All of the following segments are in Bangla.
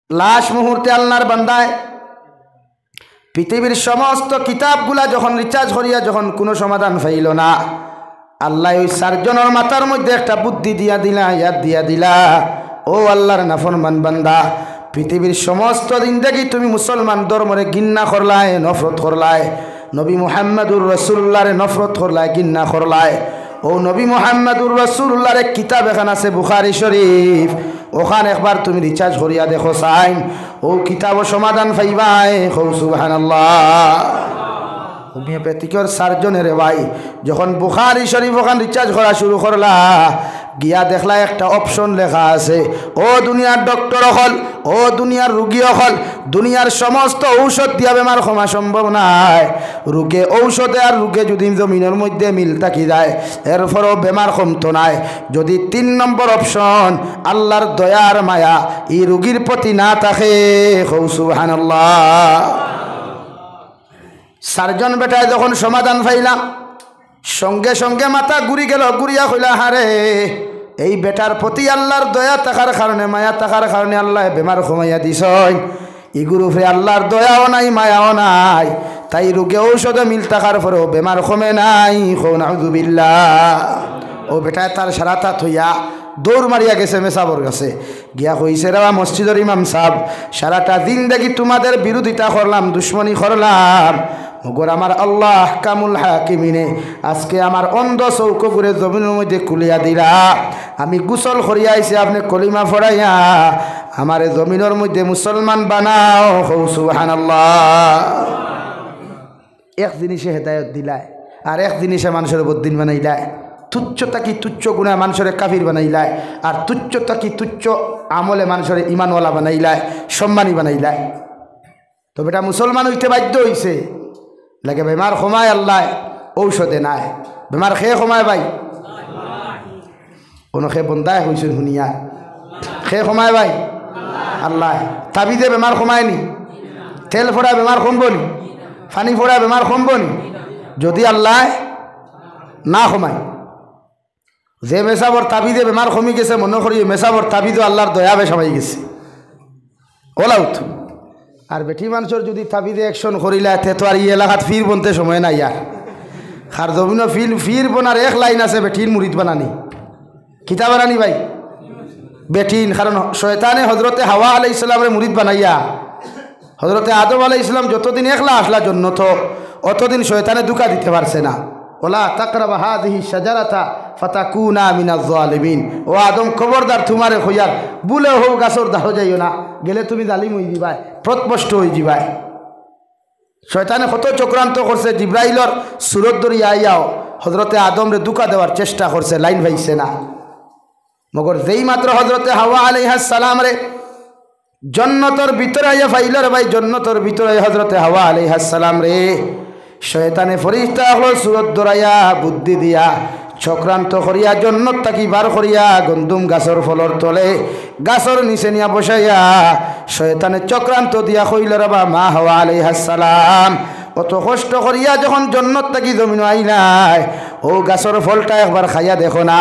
লাশ মুহূর্তে আল্লাহর বান্দায় পৃথিবীর সমস্ত কিতাবগুলা যখন রিচার্জ করিয়া যখন কোনো সমাধান পাইল না, আল্লাহ ওই 4 জনের মাথার মধ্যে একটা বুদ্ধি দিয়া দিলা, ইয়াদ দিয়া দিলা, ও আল্লাহর নাফরমান বান্দা, পৃথিবীর সমস্ত জিন্দেগি তুমি মুসলমান ধর্মরে ঘৃণা করলায়, নফরত করলায়, নবী মুহাম্মদুর রাসূলুল্লাহরে নফরত করলায়, ঘৃণা করলায়। ও নবী মুহাম্মদুর রাসূলুল্লাহর এক কিতাব এখানে আছে বুখারী শরীফ, ওখানে একবার তুমি রিচার্জ করিয়া দেখো সাইন, ও কিতাব সমাধান পাইবাই। সুবহানাল্লাহ। হোমিওপ্যাথিকর সার্জনের ভাই যখন বুখারী শরীফ ওখান রিচার্জ করা শুরু করলা, গিয়া দেখলা একটা অপশন লেখা আছে, ও দুনিয়ার ডক্টর হল, ও দুনিয়ার রুগী হল, দুনিয়ার সমস্ত ঔষধ দিয়া বেমার কমা সম্ভব নাই। রোগে ঔষধে আর রোগে যদি জমিনের মধ্যে মিল থাকি যায়, এরপরও বেমার কমতো নাই। যদি 3 নম্বর অপশন আল্লাহর দয়ার মায়া এই রোগীর প্রতি না থাকে, সুবহানাল্লাহ। 4 জন বেটায় যখন সমাধান পাইলাম, সঙ্গে সঙ্গে মাথা ঘুরি গেল, ঘুরিয়া কইলা, হারে এই বেটার প্রতি আল্লাহর দয়া থাকার কারণে, মায়া থাকার কারণে আল্লাহ বেমার কমাইয়া দিছই। এগুর উপরে আল্লাহর দয়াও নাই, মায়াও নাই, তাই রোগে ঔষধে মিল থাকার পরেও বেমার কমে নাই। নাউযুবিল্লাহ। ও বেটায় তার সারাটা থইয়া দৌড় মারিয়া গেছে মেসাবর কাছে, গিয়া কইছে, রে মসজিদের ইমাম সাহেব, সারাটা দিন দেখি তোমাদের বিরোধিতা করলাম, দুশ্মনী করলাম, মগর আমার আল্লাহ কামুল হাকিমিনে আজকে আমার অন্ধ চৌকো করে জমিনের মধ্যে কুলিয়া দিলা। আমি গোসল করিয়া আইছি, আপনি কলিমা ফড়াইয়া আমার জমিনের মধ্যে মুসলমান বানাও। সুবহানাল্লাহ। এক জিনিসে হেদায়ত দিলায়, আর এক জিনিসে মানুষের বদ্দিন বানাইলায়। তুচ্ছতা কি তুচ্ছ গুণা মানুষের কাফির বানাইলায়, আর তুচ্ছতা কি তুচ্ছ আমলে মানুষের ইমানওয়ালা বানাইলায়, সম্মানী বানাইলায়। তো বেটা মুসলমান হইতে বাধ্য হইছে, লাগে বেমার কমায় আল্লাহ, ঔষধে নাই। বেমার খেয়ে কমায় ভাই, কোনো খেয়ে বন্দায় হয়েছেন শুনিয়া, খেয়ে কমায় ভাই আল্লাহ। তাবিদে বেমার কমায়নি, তেল ফোড়ায় বেমার কমবনি, পানি ফোড়ায় বেমার কমবনি, যদি আল্লাহ না কমায়। যে মেসাবর তাবিদে বেমার কমি গেছে, মনে করি মেসাবর তাবিদও আল্লাহর দয়া বেসামাই গেছে, ওলাউত। আর বেটি মানুষের যদি তাবিদে অ্যাকশন করিলা, তে তো আর এই এলাকাত ফির বনতে সময় নাই। আর জমিন ফির বোনার এক লাইন আছে, বেটির মুরিদ বানানি, কিতা বানানি ভাই, বেটিন। কারণ শয়তানে হজরতে হাওয়া আলাইহিস সালামের মুরিদ বানাইয়া, হজরতে আদম আলাইহিস সালাম যতদিন একলা আসলা জন্নত, অতদিন শয়তানে দুকা দিতে পারছে না। ওলা তাকরাবা হাযিহি শাজারাতা ফাতাকুনা মিনাজ জালিমিন। ও আদম, খবরদার তোমারে হইয়ার বুলে হো গাছর দাহ যাইও না, গেলে তুমি জালিম হয়ে যাবাই, প্রতপষ্ট হয়ে যাবাই। শয়তানে কত চক্রান্ত করছে, জিব্রাইলর সুরত ধরিয়া আইয়াও হজরতে আদমরে দুকা দেওয়ার চেষ্টা করছে, লাইন ভাইছে না। মগর যেই মাত্র হজরতে হাওয়া আলাইহিস সালাম রে জন্নতর ভিতরে আইয়া ফাইলর ভাই, জন্নতর ভিতরে হজরতে হাওয়া আলাইহিস সালাম রে শয়তানে ফরিস্তা হলো সুরত ধরাইয়া বুদ্ধি দিয়া চক্রান্ত করিয়া জন্নত তাকি বার করিয়া গন্দুম গাছর ফলর তলে গাছর নিচে নিয়া বসাইয়া শয়তানে চক্রান্ত দিয়া কইল, রাবা মা হাওয়া আলাইহিস সালাম অত কষ্ট করিয়া যখন জন্নত তাকি জমিন আইলাই, ও গাছর ফলটা একবার খাইয়া দেখো না,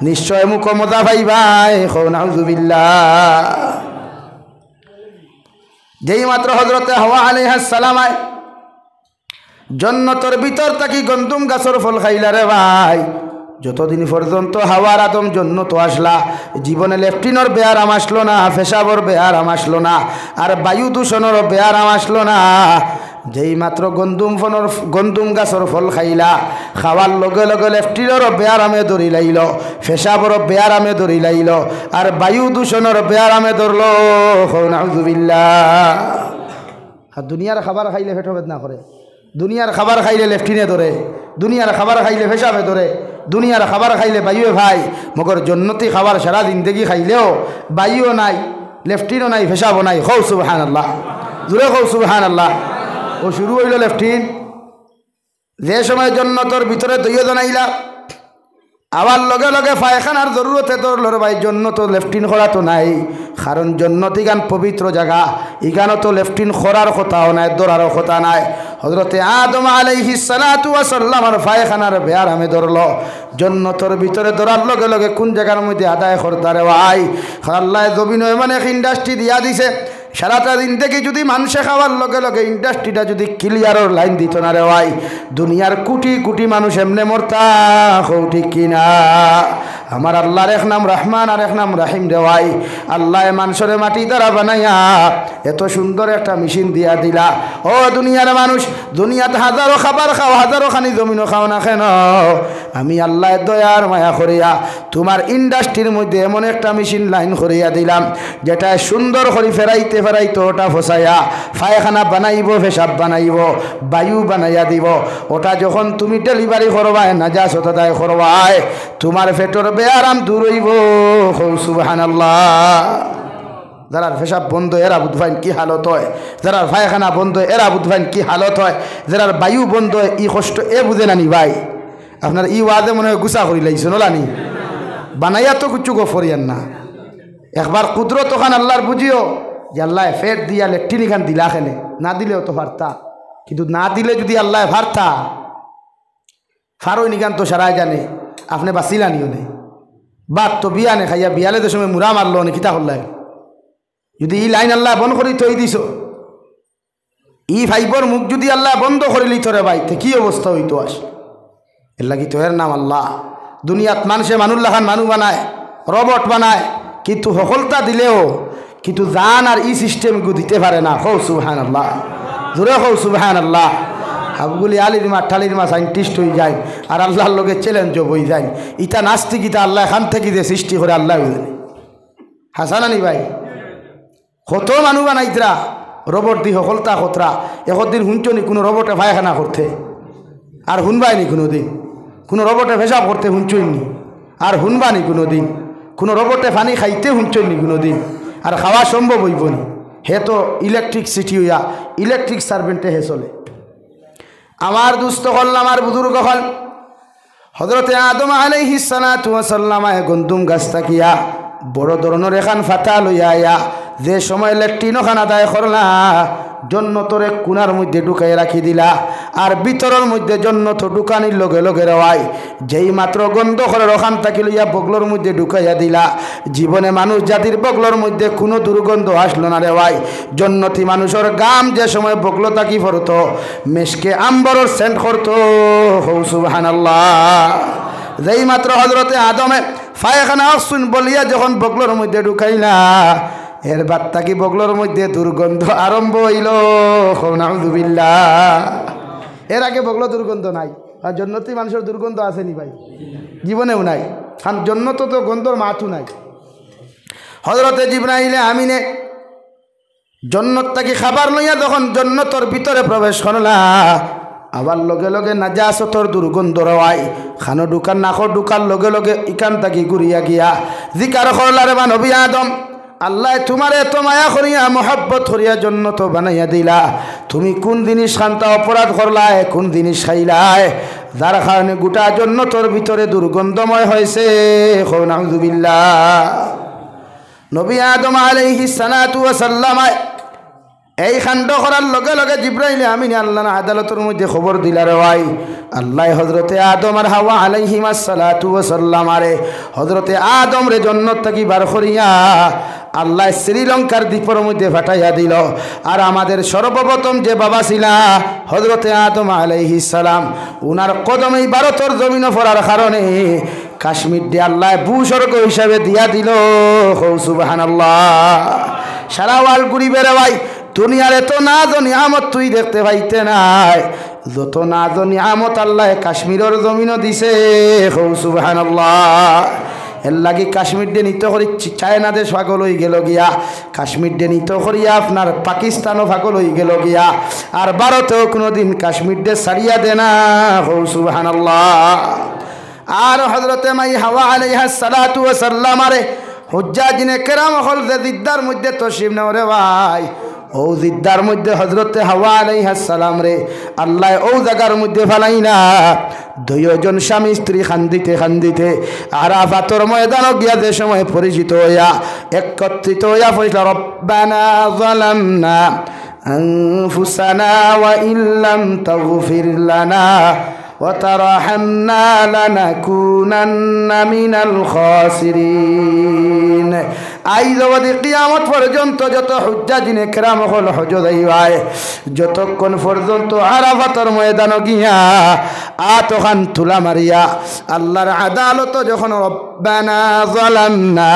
নিশ্চয় মুখ মজা পাইবাই। নাউযুবিল্লাহ। যেই মাত্র হজরতে হাওয়া আলাইহিস সালাম আয় জন্নতর ভিতর তাকি গন্দুম গাছর ফল খাইলা রে ভাই, যতদিন পর্যন্ত হাওয়ার আদম জন্নত আসলা, জীবনে লেফটিনর বেয়ারাম আসলো না, পেশাবর বেয়ারাম আসলো না, আর বায়ু দূষণের বেয়ারাম আসলো না। যেই মাত্র গন্দুম গাছর ফল খাইলা, খাওয়ার লগে লগে লেফটিনর বেয়ারামে ধরি লাইল, পেশাবর বেয়ারামে ধরি লাইল, আর বায়ু দূষণের বেয়ারামে ধরলো। নাউযুবিল্লাহ। আর দুনিয়ার খাবার খাইলে পেট বেদনা করে, দুনিয়ার খাবার খাইলে লেফটিনে ধরে, দুনিয়ার খাবার খাইলে পেশাবে ধরে, দুনিয়ার খাবার খাইলে বায়ুয়ে ভাই। মগর জন্নতি খাবার সারা জিন্দেগি খাইলেও বায়ুও নাই, লেফটিনও নাই, পেশাবও নাই। খৌ সুবহানাল্লাহ, জুড়ে খৌ সুবহানাল্লাহ। ও শুরু হইল লেফটিন। যে সময় জন্নতর ভিতরে দইয় জানাইলা, আবার লগে লগে পায়খানার জরুরতে ধরল ভাই, জন্নত লেফটিন করা তো নাই, কারণ জন্নত ইগান পবিত্র জায়গা, ইগানও তো লেফটিন করার কথাও নাই, দৌড়ারও কথা নাই। হজরতে আদম আলাইহিস সালাতু ওয়া সাল্লামের পায়খানার বেয়ারামে ধরল, জন্নতর ভিতরে ধরার লগে লগে কোন জায়গার মধ্যে আদায় করতারে ভাই। আল্লাহ জমিন এমন এক ইন্ডাস্ট্রি দিয়া দিছে, সারাটা দিন থেকে যদি মানুষে খাওয়ার লগে লগে ইন্ডাস্ট্রিটা যদি ক্লিয়ারের লাইন দিত না রে ভাই, দুনিয়ার কোটি কোটি মানুষ এমনে মরতা, ঠিক কিনা? আমার আল্লাহর এক নাম রহমান আর এক নাম রাহিম রে ভাই। আল্লাহ মানুষের মাটি দ্বারা বানাইয়া এত সুন্দর একটা মেশিন দিয়া দিলা। ও দুনিয়ার মানুষ, দুনিয়াতে হাজারো খাবার খাও, হাজারো খানি জমিনও খাও না কেন, আমি আল্লাহ দয়ার মায়া করিয়া তোমার ইন্ডাস্ট্রির মধ্যে এমন একটা মেশিন লাইন করিয়া দিলাম, যেটা সুন্দর করে ফেরাইতে ফেরাইতে ওটা ফসাইয়া পায়খানা বানাইব, পেশাব বানাইব, বায়ু বানাইয়া দিব। ওটা যখন তুমি ডেলিভারি করবায়, নাজাসতায় করবায়, তোমার পেটর বেআরাম দূর হইব। সুবহানাল্লাহ। যারা পেশাব বন্ধ এরা বুধবাইন কি হালত হয়, যারা পায়খানা বন্ধ এরা বুধবাইন কি হালত হয়, যারা বায়ু বন্ধ হয় ই কষ্ট এ বুঝে নানি ভাই। আপনার ই ওয়াদে মনে হয় গুছা করি লাগছে নলানি, বানাইয়া তো কিছু গফরিয়ান না। একবার কুদরত ওখান আল্লাহর বুঝিও যে আল্লাহ ফেট দিয়া লেট্রিনি খান দিলা খেলে, না দিলেও তো পারতা, কিন্তু না দিলে যদি আল্লাহ পারতা ফারোই নিকান তো সারাই জানে আপনি বাঁচিলানিও নেই। বাদ তো বিয়া নে খাইয়া বিয়ালে তো সময় মুরা মারলো নে কিতা করলাই। যদি ই লাইন আল্লাহ বন্ধ করি থই দিছ, ই ভাইবর মুখ যদি আল্লাহ বন্ধ করিলি তোরে ভাই, তে কি অবস্থা হইতো আস। এর লাগি তো এর নাম আল্লাহ। দুনিয়াত মানুষে মানুল্লাহ খান মানু বানায়, রবট বানায়, কিন্তু সফলতা দিলেও কিন্তু জান আর ই সিস্টেম দিতে পারে না। হৌ সুবহানাল্লাহ, জোরে হৌ সুবহানাল্লাহ। হাবগুলি আলির মা ঠালির মা সাইন্টিস্ট হয়ে যায় আর আল্লাহর লোকের চ্যালেঞ্জ হয়ে যায়। ইটা নাস্তিক, ইটা আল্লাহ খান থেকে যে সৃষ্টি করে আল্লাহ হাসানানি ভাই। কত মানুষ বানাইতরা রবট দি সফলতা কতরা। একদিন শুনছনি কোনো রবটে পায়খানা করতে, আর শুনবাইনি কোনো দিন। কোনো রবটে পেশাব করতে শুনছইনি, আর শুনবানি কোনো দিন। কোনো রবটে পানি খাইতে শুনছইনি কোনো দিন, আর খাওয়া সম্ভব হইব নি। হে তো ইলেকট্রিকসিটি হইয়া ইলেকট্রিক সার্ভেন্টে হে চলে। আমার দুস্থ হল, আমার বুজুর্গ হল, হজরতে আদম আলাইহিস সালাতু ওয়াস সালাম গন্দুম গাছ থাকিয়া বড় ধরনের এখান ফাতা লইয়া আয়া যে সময় লেট্রিন ওখান আদায় করলা, জন্নতরে কোনার মধ্যে ঢুকাই রাখি দিলা, আর ভিতরের মধ্যে জন্নত ঢুকানির লগে লগে রেওয়াই যেই মাত্র গন্ধ করে ওখান থাকি লইয়া বগলোর মধ্যে ঢুকাইয়া দিলা। জীবনে মানুষ জাতির বগলোর মধ্যে কোনো দুর্গন্ধ আসলো না রেওয়াই। জন্নতি মানুষের গাম যে সময় বগলো তাকি পড়ত, মেশকে আম্বরের সেন্ট করত। সুবহানাল্লাহ। যেই মাত্র হজরতে আদমে পায়খানা শুন বলিয়া যখন বগলোর মধ্যে ঢুকাইলা, এর বাদ তাকি বগলোর মধ্যে দুর্গন্ধ আরম্ভ হইল। নাউযুবিল্লাহ। এর আগে বগলো দুর্গন্ধ নাই, আর জন্নতি মানুষের দুর্গন্ধ আসেনি ভাই, জীবনেও নাই। কারণ জন্নত তো গন্ধর মাছও নাই। হজরতে জিবরাইলে আমিনে জন্নত তাকি খাবার লইয়া যখন জন্নতর ভিতরে প্রবেশ করলা, আবার লগে লগে নাজাসতর দুর্গন্ধ রওয়াই। খানো ঢুকান নাকর ঢুকার লগে লগে ইকান তাকি ঘুরিয়া গিয়া জিকার করলারে বা নবী আদম, আল্লাহ তোমারে এত মায়া করিয়া মোহাব্বত করিয়া জন্নত বানাইয়া দিলা, তুমি কোন জিনিস খান্তা অপরাধ করলায়, কোন জিনিস খাইলায়, যার কারণে গোটা জন্নতর ভিতরে দুর্গন্ধময় হয়েছে। নাউযুবিল্লাহ। নবী আদম আলাইহিস সালাতু ওয়াস সালাম এই কাণ্ড করার লগে লগে জিবরাইলে আমিন আল্লাহর আদালতের মধ্যে খবর দিলার ভাই। আল্লাহ হজরতে আদম আর হাওয়া আলাইহিমাস সালাতু ওয়াস সালাম আরে হজরতে আদম রে জন্নত থেকে বার করিয়া আল্লাহ শ্রীলঙ্কার দ্বীপের মধ্যে ফাটাইয়া দিল। আর আমাদের সর্বপ্রথম যে বাবা ছিলা হজরতে আদম আলাইহিস সালাম, উনার কদমেই ভারতের জমিন পড়ার কারণে কাশ্মীর দিয়ে আল্লাহ ভূস্বর্গ হিসাবে দিয়া দিল। সুবহানাল্লাহ। সারা ওয়ার্ল্ড ঘুরি বেড়ে ভাই, দুনিয়ার এত নাজ নিয়ামত তুই দেখতে পাইতে নাই, যত নাজ নিয়ামত আল্লাহ কাশ্মীরের জমিনও দিছে। সুবহানাল্লাহ। এর লাগি কাশ্মীর ডে নিত করি চায়না দেশ পাগল হয়ে গেল গিয়া, কাশ্মীর ডে নিত করিয়া আপনার পাকিস্তানও পাগল হয়ে গেল গিয়া, আর ভারতেও কোনোদিন কাশ্মীর ডে ছাড়িয়া দে না। সুবহানাল্লাহ। আর হজরতে মাই হাওয়া আলাইহিস সালাতু ওয়াস সালাম আরে হুজ্জাজিনে কেরাম হল যে জিদ্দার মধ্যে তশরিফ নাও রে ভাই, ও জিদ্দার মধ্যে হজরতে হাওয়া আলাইহিস সালাম রে আল্লাহ ও জায়গার মধ্যে ফালাই না। দুইজন স্বামী স্ত্রী খান্দিতে খান্দিতে আরাফাতের ময়দানে গিয়া যে সময় পরিচিত হইয়া একত্রিত হইয়া পড়িল, রব্বানা যালামনা আনফুসানা ওয়া ইল্লাম তাগফির লানা وترحمنا لنكونن من الخاسرين আইজ অবধি কিয়ামত পর্যন্ত যত হুজ্জাজিনে কেরাম হল হজ যাইবায় যতক্ষণ পর্যন্ত আরাফাতের ময়দানে গিয়া আতখান তুলা মারিয়া আল্লাহর আদালত যখন রব্বানা যালামনা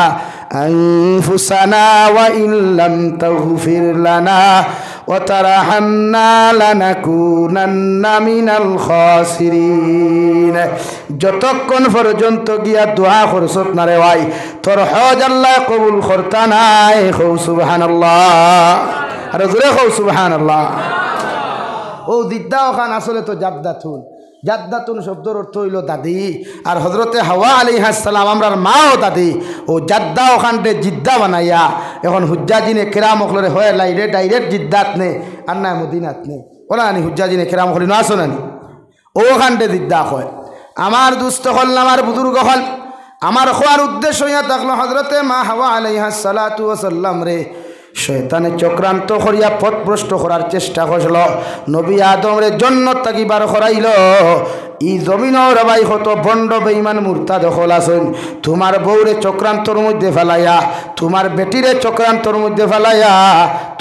আনফুসানা ওয়া ইন লাম তাগফির লানা ওয়া তারহামনা লানাকুনান্না মিনাল খাসিরিন যতক্ষণ পর্যন্ত গিয়া দোয়া করছত না রে ভাই তোর হজ আল্লাহ কবুল করতা নাই কও সুবহানাল্লাহ আর জোরে কও সুবহানাল্লাহ ও দিদা ওখান আসলে তো জাদ্দাতুন জাদ্দাতুন শব্দের অর্থ হইল দাদি আর হজরতে হাওয়া আলাইহিস সালাম আমরার মাও দাদি ও জাদ্দা ওখানতে জিদ্দা বানাইয়া এখন হুজ্জাজিনে কেরাম ওখলরে হয় লাইরে ডাইরেক্ট জিদ্দাত নে আর না মদিনাত নে ওলা নি হুজ্জাজিনে কেরাম ওখলি না আসনানি ওখানতে জিদ্দা হয় আমার দুস্থ হল আমার বুজুর্গ হল আমার খোয়ার উদ্দেশ্য হইয়া থাকলো হজরতে মা হাওয়া আলাইহিস সালাতু ওয়া সাল্লাম রে শয়তানে চক্রান্ত করিয়া পথভ্রষ্ট করার চেষ্টা করছিল নবী আদম রে জান্নাত থেকে বার করাইল ই জমিনের ভাই কত বন্ড বেঈমান মুরতাদ হল আছেন তোমার বউরে চক্রান্তর মধ্যে ফেলাইয়া তোমার বেটিরে চক্রান্তর মধ্যে ফেলাইয়া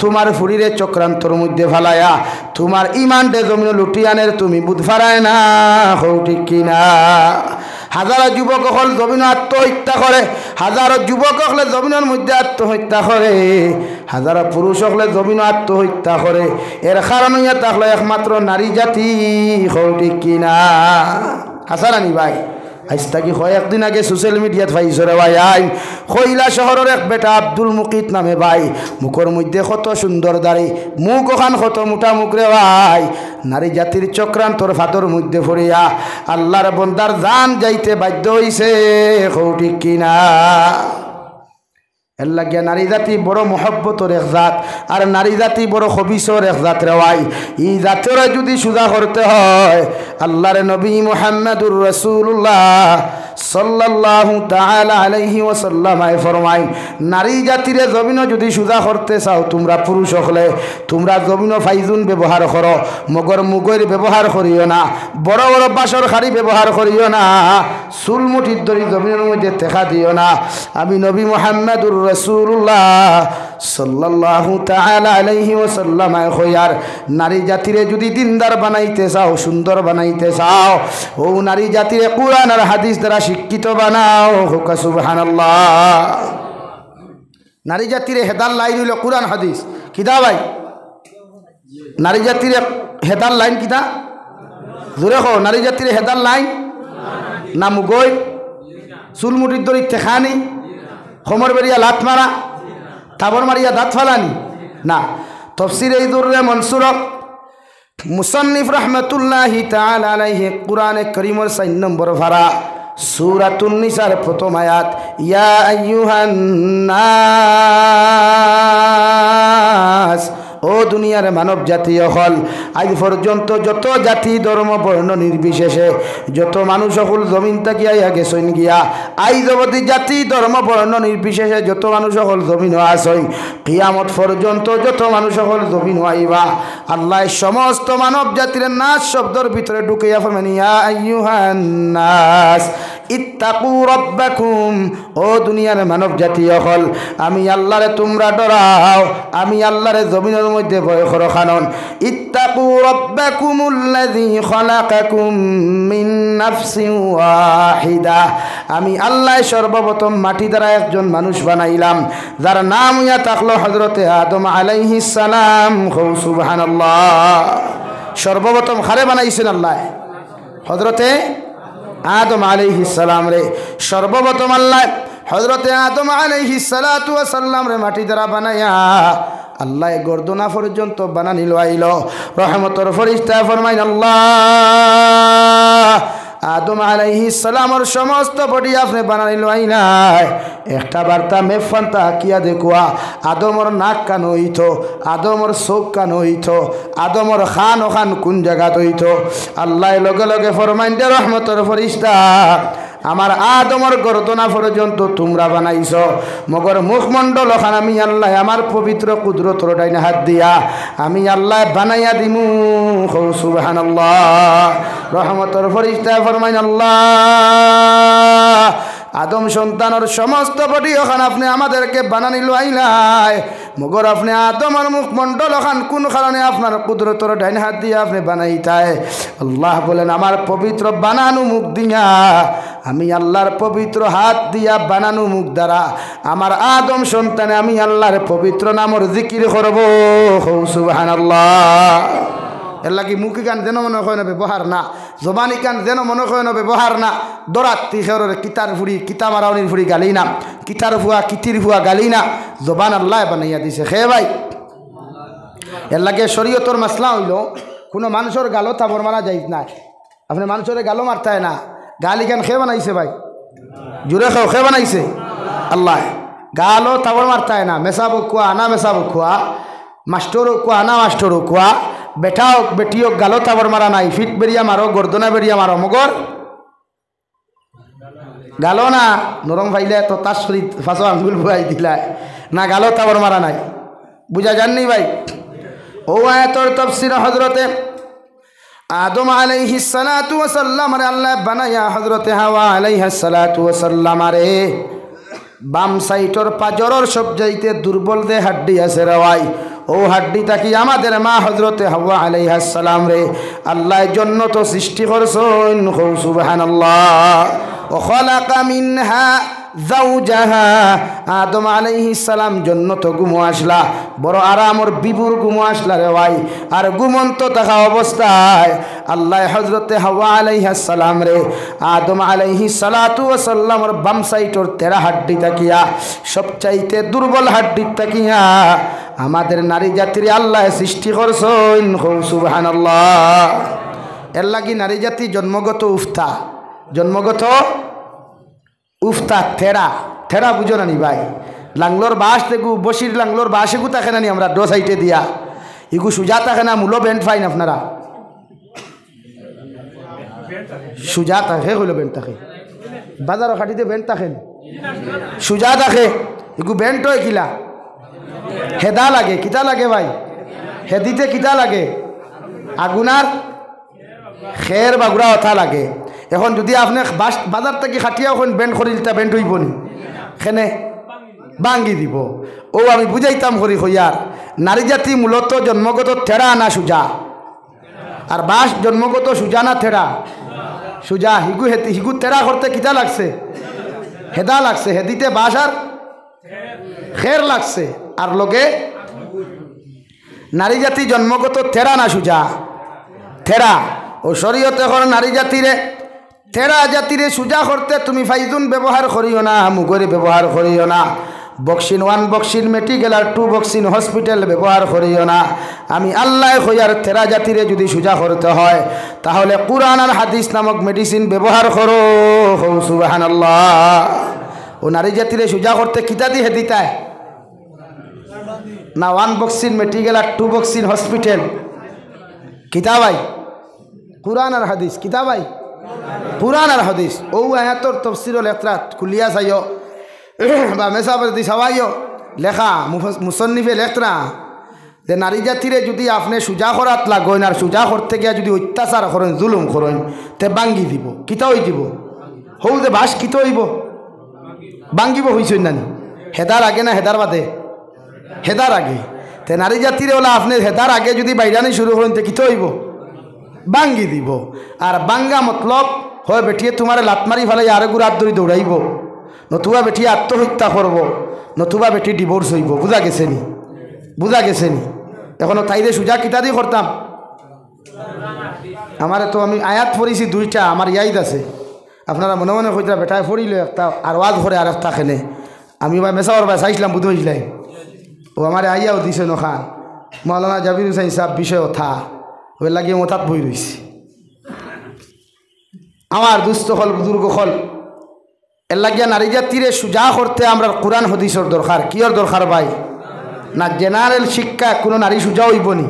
তোমার ফুরিরে চক্রান্তর মধ্যে ফেলাইয়া তোমার ইমানরে জমিন লুটিয়ানের তুমি বুধ ফারায় না হও ঠিক কিনা হাজারো যুবক হল জমিন আত্মহত্যা করে হাজারো যুবক হলে জমিনের মধ্যে আত্মহত্যা করে হাজারো পুরুষ হলে জমিন আত্মহত্যা করে এর কারণ হইয়া থাকলে একমাত্র নারী জাতি হও ঠিক কিনা হাসারানি ভাই আজ থাকি কয়েকদিন আগে সোশ্যাল মিডিয়াত পাইছরে ভাই আইন কইলা শহরের এক বেটা আব্দুল মুকিত নামে ভাই মুখের মধ্যে কত সুন্দর দাড়ি মুখ ওখান কত মোটা মুখ রে ভাই নারী জাতির চক্রান্তর ফাতর মধ্যে পড়িয়া আল্লাহর বন্দার জান যাইতে বাধ্য হইছে কও ঠিক কিনা এর লাগিয়া নারী জাতি বড় মহব্বতর এক জাত আর নারী জাতি বড় খবিসর এক জাত রেওয়াই ই জাতরে যদি সুজা করতে হয় আল্লাহর নবী মুহাম্মদুর রাসূলুল্লাহ সাল্লাল্লাহু তাআলা আলাইহি ওয়াসাল্লাম ফরমায় নারী জাতিরে জমিন যদি সুজা করতে চাও তোমরা পুরুষ হলে তোমরা জমিন ফাইজুন ব্যবহার করো মগর মুগের ব্যবহার করিও না বড় বড় বাসর খাড়ি ব্যবহার করিও না চুল মুঠির দড়ি জমিনের মধ্যে দেখা দিও না আমি নবী মুহাম্মদুর রাসূলুল্লাহ সাল্লাল্লাহু তাআলা আলাইহি ওয়াসাল্লাম কইয়ার নারী জাতিরে যদি দিনদার বানাইতে চাও সুন্দর বানাইতে চাও ও নারী জাতিরে কুরআন আর হাদিস দ্বারা শিক্ষিত বানাও হুকা সুবহানাল্লাহ নারী জাতিরে হেদার লাইন হইল কুরআন হাদিস কিদা ভাই নারী জাতিরে হেদার লাইন কিদা জোরে কও নারী জাতিরে হেদার লাইন না মুগই চুলমুটির দড়ি তেখানি খমর বেরিয়া লাত মারা থাবর মারিয়া দাঁত ফালানি না তফসির এই দুর্রে মনসুরক মুসান্নিফ রহমতুল্লাহি তাআলা আলাইহি কুরআনে কারীমের 4 নম্বর ভাড়া সূরাতুন নিসার প্রথম আয়াত ইয়া আইয়ুহান নাস ও দুনিয়ার মানব জাতি হল আজ পর্যন্ত যত জাতি ধর্ম বর্ণ নির্বিশেষে যত মানুষ হল জমিন তাকিয়া গেছেন গিয়া আইজ অবধি জাতি ধর্ম বর্ণ নির্বিশেষে যত মানুষ হল জমিন আসেন কিয়ামত পর্যন্ত যত মানুষ হল জমিন আইবা আল্লাহ সমস্ত মানব জাতির নাস শব্দের ভিতরে ঢুকাইয়া ফরমান ইয়া আইয়ুহান নাস ইত্তাকু রাব্বাকুম ও দুনিয়ার মানব জাতি হল আমি আল্লাহরে তোমরা ডরাও আমি আল্লাহরে জমিনের মধ্যে ভয় করো কারণ ইত্তাকু রাব্বাকুমুল্লাযী খালাকাকুম মিন নাফসিন ওয়াহিদা আমি আল্লাহ সর্বপ্রথম মাটি দ্বারা একজন মানুষ বানাইলাম যার নাম ইয়া থাকলো হযরতে আদম আলাইহিস সালাম সুবহানাল্লাহ সর্বপ্রথম খারে বানাইছেন আল্লাহ হযরতে আদম আলাইহিস সালাম রে সর্বপ্রথম আল্লাহ হযরতে আদম আলাইহিস সালাতু ওয়াস সালাম রে মাটি দ্বারা বানায়া আল্লাহ গর্দনা পর্যন্ত বানানিল আইল রহমতের ফেরেশতা ফরমাইন আল্লাহ আদম আলাইহিস সালামের সমস্ত বডি আপনি বানানিল আইনাই একটা বার্তা মেফান্তা কিয়া দেখুয়া আদমর নাক কান হইতো আদমর চোখ কান হইতো আদমর খান ওখান কোন জায়গাত হইতো আল্লাহ লগে লগে ফরমাইন দে রহমতের ফেরেশতা আমার আদমর গর্দনা পর্যন্ত তোমরা বানাইছ মগর মুখমণ্ডল ওখান আমি আল্লাহ আমার পবিত্র কুদরতর ডাইনে হাত দিয়া আমি আল্লাহ বানাইয়া দিমু সুবহানাল্লাহ রহমতের ফেরেশতা ফরমাইন আল্লাহ আদম সন্তানের সমস্ত বডি ওখান আপনি আমাদেরকে বানানি লাইলাই মগর আপনি আদমের মুখমণ্ডল ওখান কোন কারণে আপনার কুদরতর ডাইন হাত দিয়ে আপনি বানাইতায় আল্লাহ বলেন আমার পবিত্র বানানো মুখ দিয়া আমি আল্লাহর পবিত্র হাত দিয়া বানানো মুখ দ্বারা আমার আদম সন্তানে আমি আল্লাহর পবিত্র নামর জিকির করব সুবহানাল্লাহ এর লাগি মুখি কান যেন মনে হয় না ব্যবহার না জবানি কান যেন মনে হয় না ব্যবহার না দরাত্তি খেরোর কিতার ফুড়ি কিতা মারাউনির ফুড়ি গালি না কিতার ফুয়া কিতির ফুয়া গালি না জবান আল্লাহ বানাইয়া দিছে খে ভাই এর লাগে শরীয়তর মাসলা হইল কোনো মানুষের গালো থাবর মারা যাইত না আপনি মানুষের গালো মারতায় না গালি কান খে বানাইছে ভাই জুড়ে খাও খে বানাইছে আল্লাহ গালো থাবর মারতায় না মেসাব কুয়া আনা মেসাব কুয়া মাস্টর কুয়া আনা মাস্টর কুয়া বেটা হোক বেটি হোক গালো থাবর মারা নাই ফিট বেরিয়া মারো গর্দনা বেরিয়া মারো মগর গালো না নরম ভাইলে তো তার শরীর ফাঁসো আঙ্গুল ভুয়াই দিলায় না গালো থাবর মারা নাই বুঝা যাননি ভাই ও আয়াতর তাফসীর হযরতে আদম আলাইহিস সালাতু ওয়াস সালাম রে আল্লাহ বানায়া হযরতে হাওয়া আলাইহিস সালাতু ওয়াস সালাম রে বাম সাইটর পাজরর সব যাইতে দুর্বল দে হাড্ডি আছে রে ভাই ও হাড্ডিটা কি আমাদের মা হযরতে হাওয়া আলাইহিস সালাম রে আল্লাহ জন্য তো সৃষ্টি করছেন সুবহানাল্লাহ ও খালাকা মিনহা যাওজাহা আদম আলাইহিস সালাম জন্নত গুমো আসলা বড় আরামর বিপুর গুমো আসলা রে ভাই আর গুমন্ত থাকা অবস্থায় আল্লাহ হযরতে হাওয়া আলাইহিস সালাম রে আদম আলাইহিস সালাতু ওয়াস সালামের বাম সাইটর তেরা হাড্ডি তাকিয়া সবচাইতে দুর্বল হাড্ডি তাকিয়া আমাদের নারী জাতির আল্লাহ সৃষ্টি করছেন সুবহানাল্লাহ এর লাগি নারী জাতি জন্মগত উফতা জন্মগত উফতা থেরা থেরা বুঝো না নি ভাই লাংলোর বাস দেখু বসির লাংলোর বাস এগু থাকে না নি আমরা ডো সাইটে দিয়া ইগু সুজা থাকে না মূলো বেন্ট ফাইন আপনারা সুজা থাকে হইলো বেন্ট থাকে বাজারও খাটিতে বেন্ট থাকেন সুজা থাকে ইগু বেন্ট হয় কিলা হেদা লাগে কিতা লাগে ভাই হেদিতে কিতা লাগে আগুনার খের বাগুড়া অথা লাগে এখন যদি আপনি বাজার থেকে খাটিয়া এখন বেন্ট করিলতা বেন্ট হইব নি খেনে ভাঙ্গি দিব ও আমি বুঝাইতাম করি হইয়ার নারী জাতি মূলত জন্মগত থেরা না সুজা আর বাস জন্মগত সুজা না থেরা সুজা হিগু হেতি হিগু তেরা করতে কিতা লাগছে হেদা লাগছে হেদিতে বাস আর খের লাগছে আর লোকে নারী জাতি জন্মগত থেরা না সুজা থেরা ও শরীয়তে এখন নারী জাতিরে থেরা জাতিরে সুজা করতে তুমি ফাইজুন ব্যবহার করিও না মুগরে ব্যবহার করিও না বক্সিন 1 বক্সিন মেডিকেল আর 2 বক্সিন হসপিটাল ব্যবহার করিও না আমি আল্লাহ হইয়ার থেরা জাতিরে যদি সুজা করতে হয় তাহলে কুরআন আর হাদিস নামক মেডিসিন ব্যবহার করো সুবহানাল্লাহ ও নারী জাতিরে সুজা করতে কিতা দিয়ে দিতায় না 1 বক্সিন মেডিকেল আর 2 বক্সিন হসপিটাল কিতা ভাই কুরআন আর হাদিস কিতা ভাই কুরআন আর হাদিস ও আয়াতর তাফসীরুল ইতরাত খুলিয়া চাইও বা মেসাবে দি সবাইও লেখা মুসন্নিফে লেখরা যে নারী জাতিরে যদি আপনি সুজা করাত লাগেন আর সুজা করতে গিয়া যদি অত্যাচার করেন জুলুম করেন তে বাঙ্গি দিব কিতা হই দিব হৌ যে বাস কিতা হইব বাঙ্গিব হইছেন নানি হেদার আগে না হেদার বাদে হেদার আগে তে নারী জাতিরে ওলা আপনি হেদার আগে যদি বাইরানি শুরু করেন তে কিতা হইব বাঙ্গি দিব আর বাঙ্গা মতলব হয় বেটিয়ে তোমার লাত মারি ফেলে আর গুড়াত ধরি দৌড়াইব নতুবা বেটি আত্মহত্যা করব নতুবা বেটি ডিভোর্স হইব বুঝা গেছে নি বুঝা গেছে নি এখনো তাইরে সুজা কিতা দিয়ে করতাম আমার তো আমি আয়াত পড়েছি 2টা আমার ইয়াদ আছে আপনারা মনে মনে কইতা বেটায় পড়িল একটা আর ওয়াজ করে আর একটা খেলে আমি বা মেসাওয়ার বা চাইছিলাম বুঝতে হয়েছিলাম ও আমার আইয়াও দিছে নখান মৌলানা জাবির হুসাইন সাহেব বিষয় কথা ওই লাগিয়ে মতাত বই রয়েছি আমার দুস্থ হল বুজুর্গ হল এর লাগিয়া নারী জাতিরে সুজা করতে আমরা কোরআন হাদিসের দরকার কিয়র দরকার ভাই না জেনারেল শিক্ষা কোনো নারী সুজা হইবনি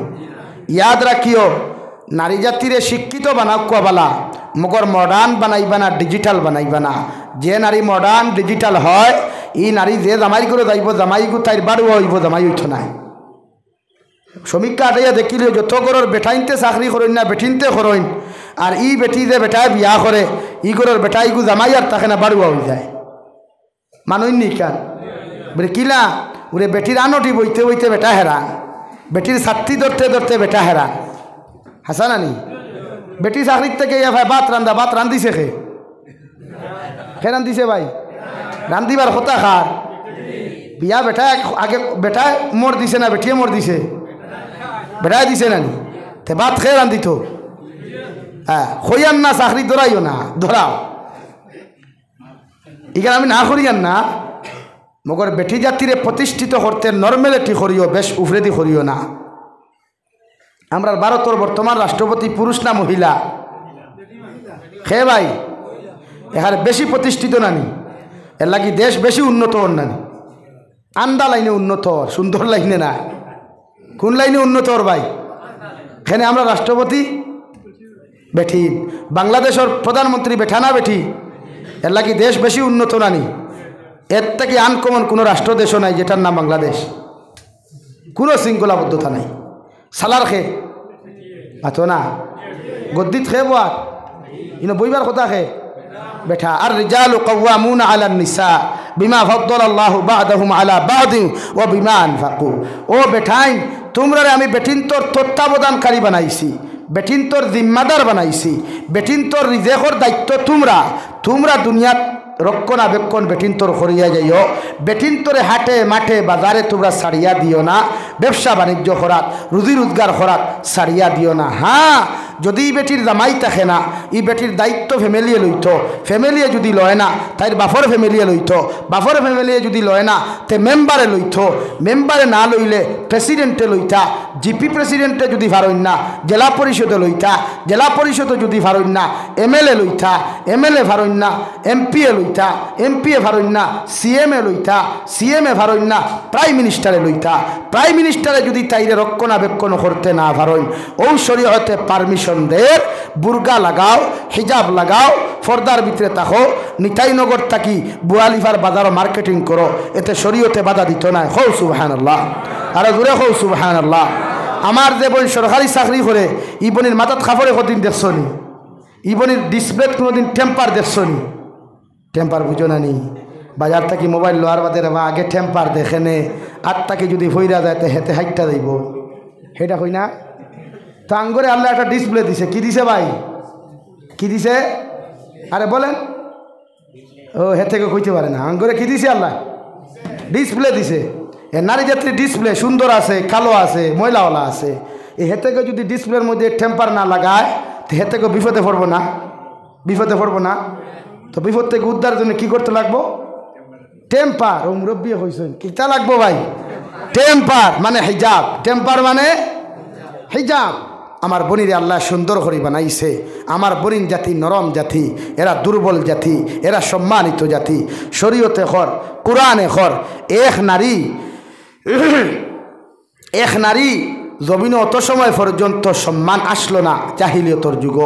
ইয়াদ রাখিও নারী জাতিরে শিক্ষিত বানাও কোয়াবালা মগর মডার্ন বানাইবা না ডিজিটাল বানাইবা না যে নারী মডার্ন ডিজিটাল হয় ই নারী যে জামাই করে যাইব জামাই গু তাইর বাড়ুয়া হইব জামাই উঠ নাই সমীক্ষা আটাইয়া দেখিলে যত গরর বেটাইনতে চাকরি করেন না বেটিনতে করেন আর ই বেটি যে বেটায় বিয়া করে ই গরর বেটাই গু জামাই আর তাকে না বাড়ুয়া হয়ে যায় মানুষনি কান বলে কিলা ওরে বেটির আনটি বইতে বইতে বেটা হেরান, বেটির ছাত্রী ধরতে ধরতে বেটা হেরান। হাসা নানি বেটি চাকরির থেকে ভাত রান্ধিছে খে রান্ধিছে ভাই, রান্ধিবার কথা খার বিয়া বেটা আগে বেটা মোর দিছে না বেটিয়ে মোর দিছে? বেটাই দিছে নানি, তে ভাত খেয়ে রান্ধিত। হ্যাঁ খইয়ান না চাকরি ধরাইও না, ধরাও এখানে আমি না করিয়ান না, মগর বেটি জাতিরে প্রতিষ্ঠিত করতে নর্মালিটি করিও, বেশ উফরেদি করিও না। আমরা ভারতের বর্তমান রাষ্ট্রপতি পুরুষ না মহিলা? খে ভাই এখানে বেশি প্রতিষ্ঠিত নানি, এর লাগি দেশ বেশি উন্নত হন নানি। আন্দা লাইনে উন্নত, সুন্দর লাইনে না। কোন লাইনে উন্নত হর ভাই? এখানে আমরা রাষ্ট্রপতি বেঠি, বাংলাদেশের প্রধানমন্ত্রী বেঠা না বেঠি, এর লাগি দেশ বেশি উন্নত নানি। এর থেকে আনকমন কোনো রাষ্ট্রদেশও নাই যেটার নাম বাংলাদেশ। কোনো শৃঙ্খলাবদ্ধতা নাই। সালার খে আতো না, গদ্দিত খে বাত ইনো বইবার কথা খে বেঠা। আর রিজালু কাওয়ামুনা আলান নিসা বিমা ফাদ্দালাল্লাহু বা'দাহুম আলা বা'দিন ওয়া বিমা আনফাকু। ও বেঠাইন, তোমরা আমি বেটিন তোর তত্ত্বাবধানকারী বানাইছি, বেটিন তোর জিম্মাদার বানাইছি, বেটিন তোর রিজেকর দায়িত্ব তোমরা দুনিয়াত রক্ষণাবেক্ষণ বেটিন তোর করিয়া যাইও। বেটিন তোরে হাটে মাঠে বাজারে তোমরা ছাড়িয়া দিও না, ব্যবসা বাণিজ্য করাত রুজি রোজগার করাত ছাড়িয়া দিও না। হ্যাঁ যদি বেটির জামাই থাকে না, ই বেটির দায়িত্ব ফ্যামিলিয়ে লইত, ফ্যামিলিয়ে যদি লয় না তাইর বাফর ফ্যামিলিয়ে লইত, বাফর ফ্যামিলিয়ে যদি লয় না তে মেম্বারে লইত, মেম্বারে না লইলে প্রেসিডেন্টে লইতা, জিপি প্রেসিডেন্টে যদি ভারইন না জেলা পরিষদে লইতা, জেলা পরিষদে যদি ভারইন না এমএলএ লইতা, এমএলএ ভারইন না এমপিএ লইতা, এমপিএ ভারইন না সিএমএ লইতা, সিএমএ ভারইন না প্রাইম মিনিস্টারে লইতা, প্রাইম মিনিস্টারে যদি তাইরে রক্ষণাবেক্ষণ করতে না ভারইন, ও শরীয়তে পারমিশন দের বুরগা লাগাও, হিজাব লাগাও, ফর্দার ভিতরে থাকো, নিতাইনগর থাকি বুয়ালিফার বাজারও মার্কেটিং করো, এতে শরীয়তে বাধা দিত না। হৌ সুবহানাল্লাহ, আরে জোরে হৌ সুবহানাল্লাহ। আমার যে বোন সরকারি চাকরি করে ইবনির মাথাত খাফরে কদিন দেখছো নি? ইবনির ডিসপ্লেত কোনোদিন টেম্পার দেখছো নি? টেম্পার বুঝো না নি? বাজার থাকি মোবাইল লোয়ার বাদে বা আগে টেম্পার দেখে নে, আত্মাকে যদি ফইরা যায় তো হেতে হাইটটা যাইব, সেটা কই না? তো আঙ্গরে আল্লাহ একটা ডিসপ্লে দিছে। কি দিছে ভাই? কি দিছে? আরে বলেন। ও হে থেকে কইতে পারে না। আঙ্গরে কি দিছে আল্লাহ? ডিসপ্লে দিছে। এ নারী জাতির ডিসপ্লে সুন্দর আছে, কালো আছে, ময়লাওয়ালা আছে। এ হে থেকে যদি ডিসপ্লের মধ্যে টেম্পার না লাগায় তো হে থেকে বিপদে পড়বো না? বিপদে পড়বো না? তো বিপদ থেকে উদ্ধারের জন্য কী করতে লাগবো? টেম্পার। ও মুরব্বী হয়েছেন, কিটা লাগবো ভাই? টেম্পার মানে হিজাব। টেম্পার মানে হিজাব। আমার বনিরে আল্লাহ সুন্দর করে বানাইছে। আমার বনিন জাতি নরম জাতি, এরা দুর্বল জাতি, এরা সম্মানিত জাতি। শরীয়তে খর, কোরআনে খর, এক নারী জমিনে অত সময় পর্যন্ত সম্মান আসলো না জাহিলিয়তর যুগ।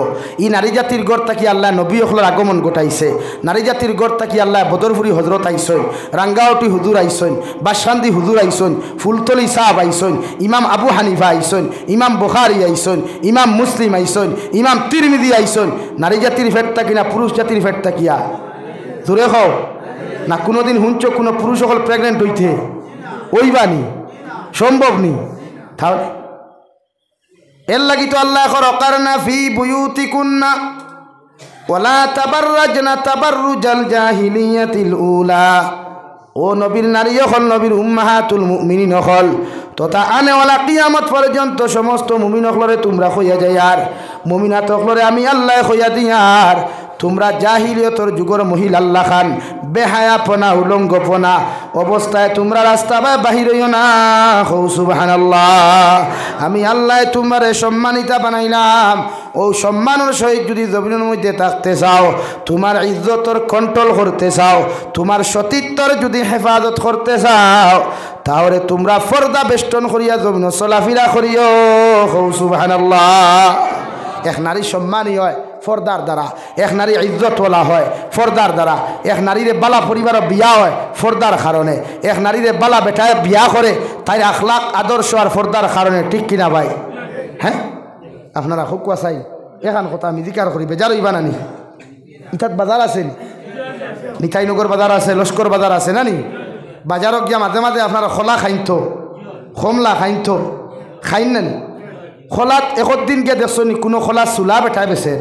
ই নারী জাতির গড় তাকি আল্লাহ নবী হলের আগমন ঘটাইছে। নারী জাতির গড় তাকি আল্লাহ বদরপুরি হজরত আইসইন, রাঙ্গাওটি হুজুর আইসইন, বাসকান্দি হুজুর আইসইন, ফুলতলি সাহাব আইসইন, ইমাম আবু হানিফা আইসইন, ইমাম বুখারী আইসইন, ইমাম মুসলিম আইসইন, ইমাম তিরমিজি আইসইন। নারী জাতির ফেট তাকি না পুরুষ জাতির ফেট তাকিয়া? জোরে হও না। কোনোদিন হুঞ্চ কোনো পুরুষ সকল প্রেগনেন্ট হইতে ওই বানি সম্ভব নি? তাহলে এর লাগি তো আল্লাহ ওয়াকারনা ফি বুয়ুতিকুন্না ওয়ালা তাবাররাজনা তাবাররুজাল জাহিলিয়াতিল উলা। ও নবীর নারী হল, নবীর উম্মাহাতুল মুমিনিন হল, তথা আনেওয়ালা কিয়ামত পর্যন্ত সমস্ত মুমিন হলরে তোমরা হইয়া যাই। আর মুমিনাত হলরে আমি আল্লাহ হইয়া দিয়ার তোমরা জাহিলিয়তর যুগর মহিলা আল্লাহ খান বেহায়াপনা উলঙ্গপনা অবস্থায় তোমরা রাস্তা বাহির হইও না। হৌ সুবহানাল্লাহ। আমি আল্লাহ তোমারে সম্মানিতা বানাইলাম। ও সম্মানের সহিত যদি জমিনের মধ্যে থাকতে চাও, তোমার ইজ্জতর কন্ট্রোল করতে চাও, তোমার সতীত্বর যদি হেফাজত করতে চাও, তাহলে তোমরা পর্দা বেষ্টন করিয়া জমিন চলাফেরা করিও। হৌ সুবহানাল্লাহ। এক নারী সম্মানী হয় ফর্দার দ্বারা, এক নারী ইজ্জতওয়ালা হয় ফর্দার দ্বারা, এক নারীরে বালা পরিবার বিয়া হয় ফর্দার কারণে, এক নারীরে বালা বেটায় বিয়া করে তাই আখলাক আদর্শ আর ফর্দার কারণে। ঠিক কিনা ভাই? হ্যাঁ আপনারা খুব চাই এখান কথা আমি জিকার করি বেজার হইবা নানি? ইতাত বাজার আছেন নিতাইনগর বাজার আছে, লস্কর বাজার আছে না নি? বাজারত গিয়া মাঝে মাঝে আপনার খোলা খাইত, খমলা খাইত, খাইন না নি? খোলাত একদিন গিয়ে দেখছো নি কোনো খোলা চুলা বেঠাই বেছে?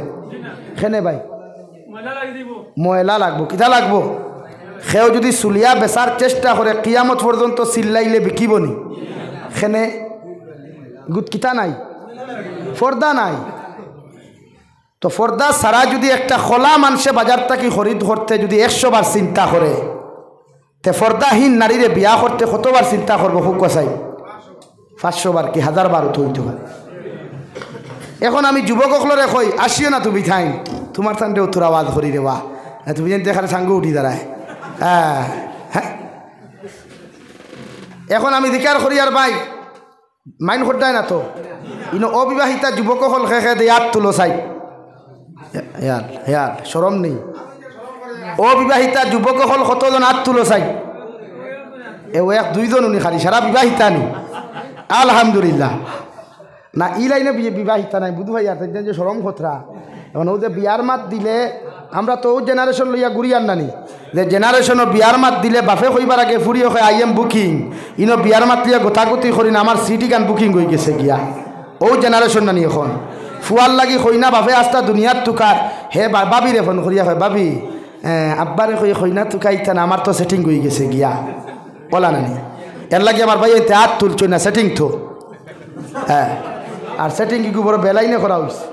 খেনে ভাই ময়লা লাগবো, কিতা লাগবো? সেও যদি চুলিয়া বেচার চেষ্টা করে কিয়ামত পর্যন্ত চিল্লাইলে বিকিব নি? খেনে গুট কিতা নাই, পর্দা নাই। তো পর্দা ছাড়া যদি একটা খোলা মানুষে বাজার থেকে খরিদ করতে যদি 100 বার চিন্তা করে, তে পর্দাহীন নারীরে বিয়া করতে কতবার চিন্তা করবো? খুব কষাই 500 বার কি 1000 বার হইতে পারে। এখন আমি যুবকসকলরে কই আসিও না তুমি ঠাইন, তোমার থানতে উত্তর আওয়াজ করি দেবা, তুমি যেন দেখার সাঙ্গে উঠি দাঁড়ায়। হ্যাঁ হ্যাঁ, এখন আমি দিকার করি আর ভাই মাইন করতাই না তো ইনো অবিবাহিতা যুবকসকল খেয়ে দিয়ে হাত তুলো চাই, হেয়াল হেয়াল সরম নেই। অবিবাহিতা যুবকসকল কতজন হাত তুলো চাই? এও 1-2জন উনি খালি, সারা বিবাহিতা নি? আলহামদুলিল্লাহ। না ই লাইনে বিবাহিতা নাই বুধ ভাই, আর যে সরম খতরা। এখন ও যে বিয়ার মাত দিলে আমরা তো ও জেনারেশন লইয়া ঘুরিয়ার নানি, যে জেনারেশনও বিয়ার মাত দিলে বাপে কইবার আগে ফুরিয়ে হয় আই এম বুকিং, ইনো বিয়ার মাত লিয়া গোথাগুতি করি না আমার সিটি গান বুকিং হয়ে গেছে গিয়া। ও জেনারেশন নানি এখন ফুয়ার লাগি কইনা বাপে আস্তা দুনিয়ার তুকার হে বাবিরে ফোন করিয়া হয়, বাবি আব্বারে কই কইনা তুকা ইতা না আমার তো সেটিং হয়ে গেছে গিয়া, বলা নানি। এর লাগে আমার ভাই এতে হাত তুলছ না, সেটিং তো হ্যাঁ, আর সেটিং কি বড় বেলাইনে করা হয়েছে,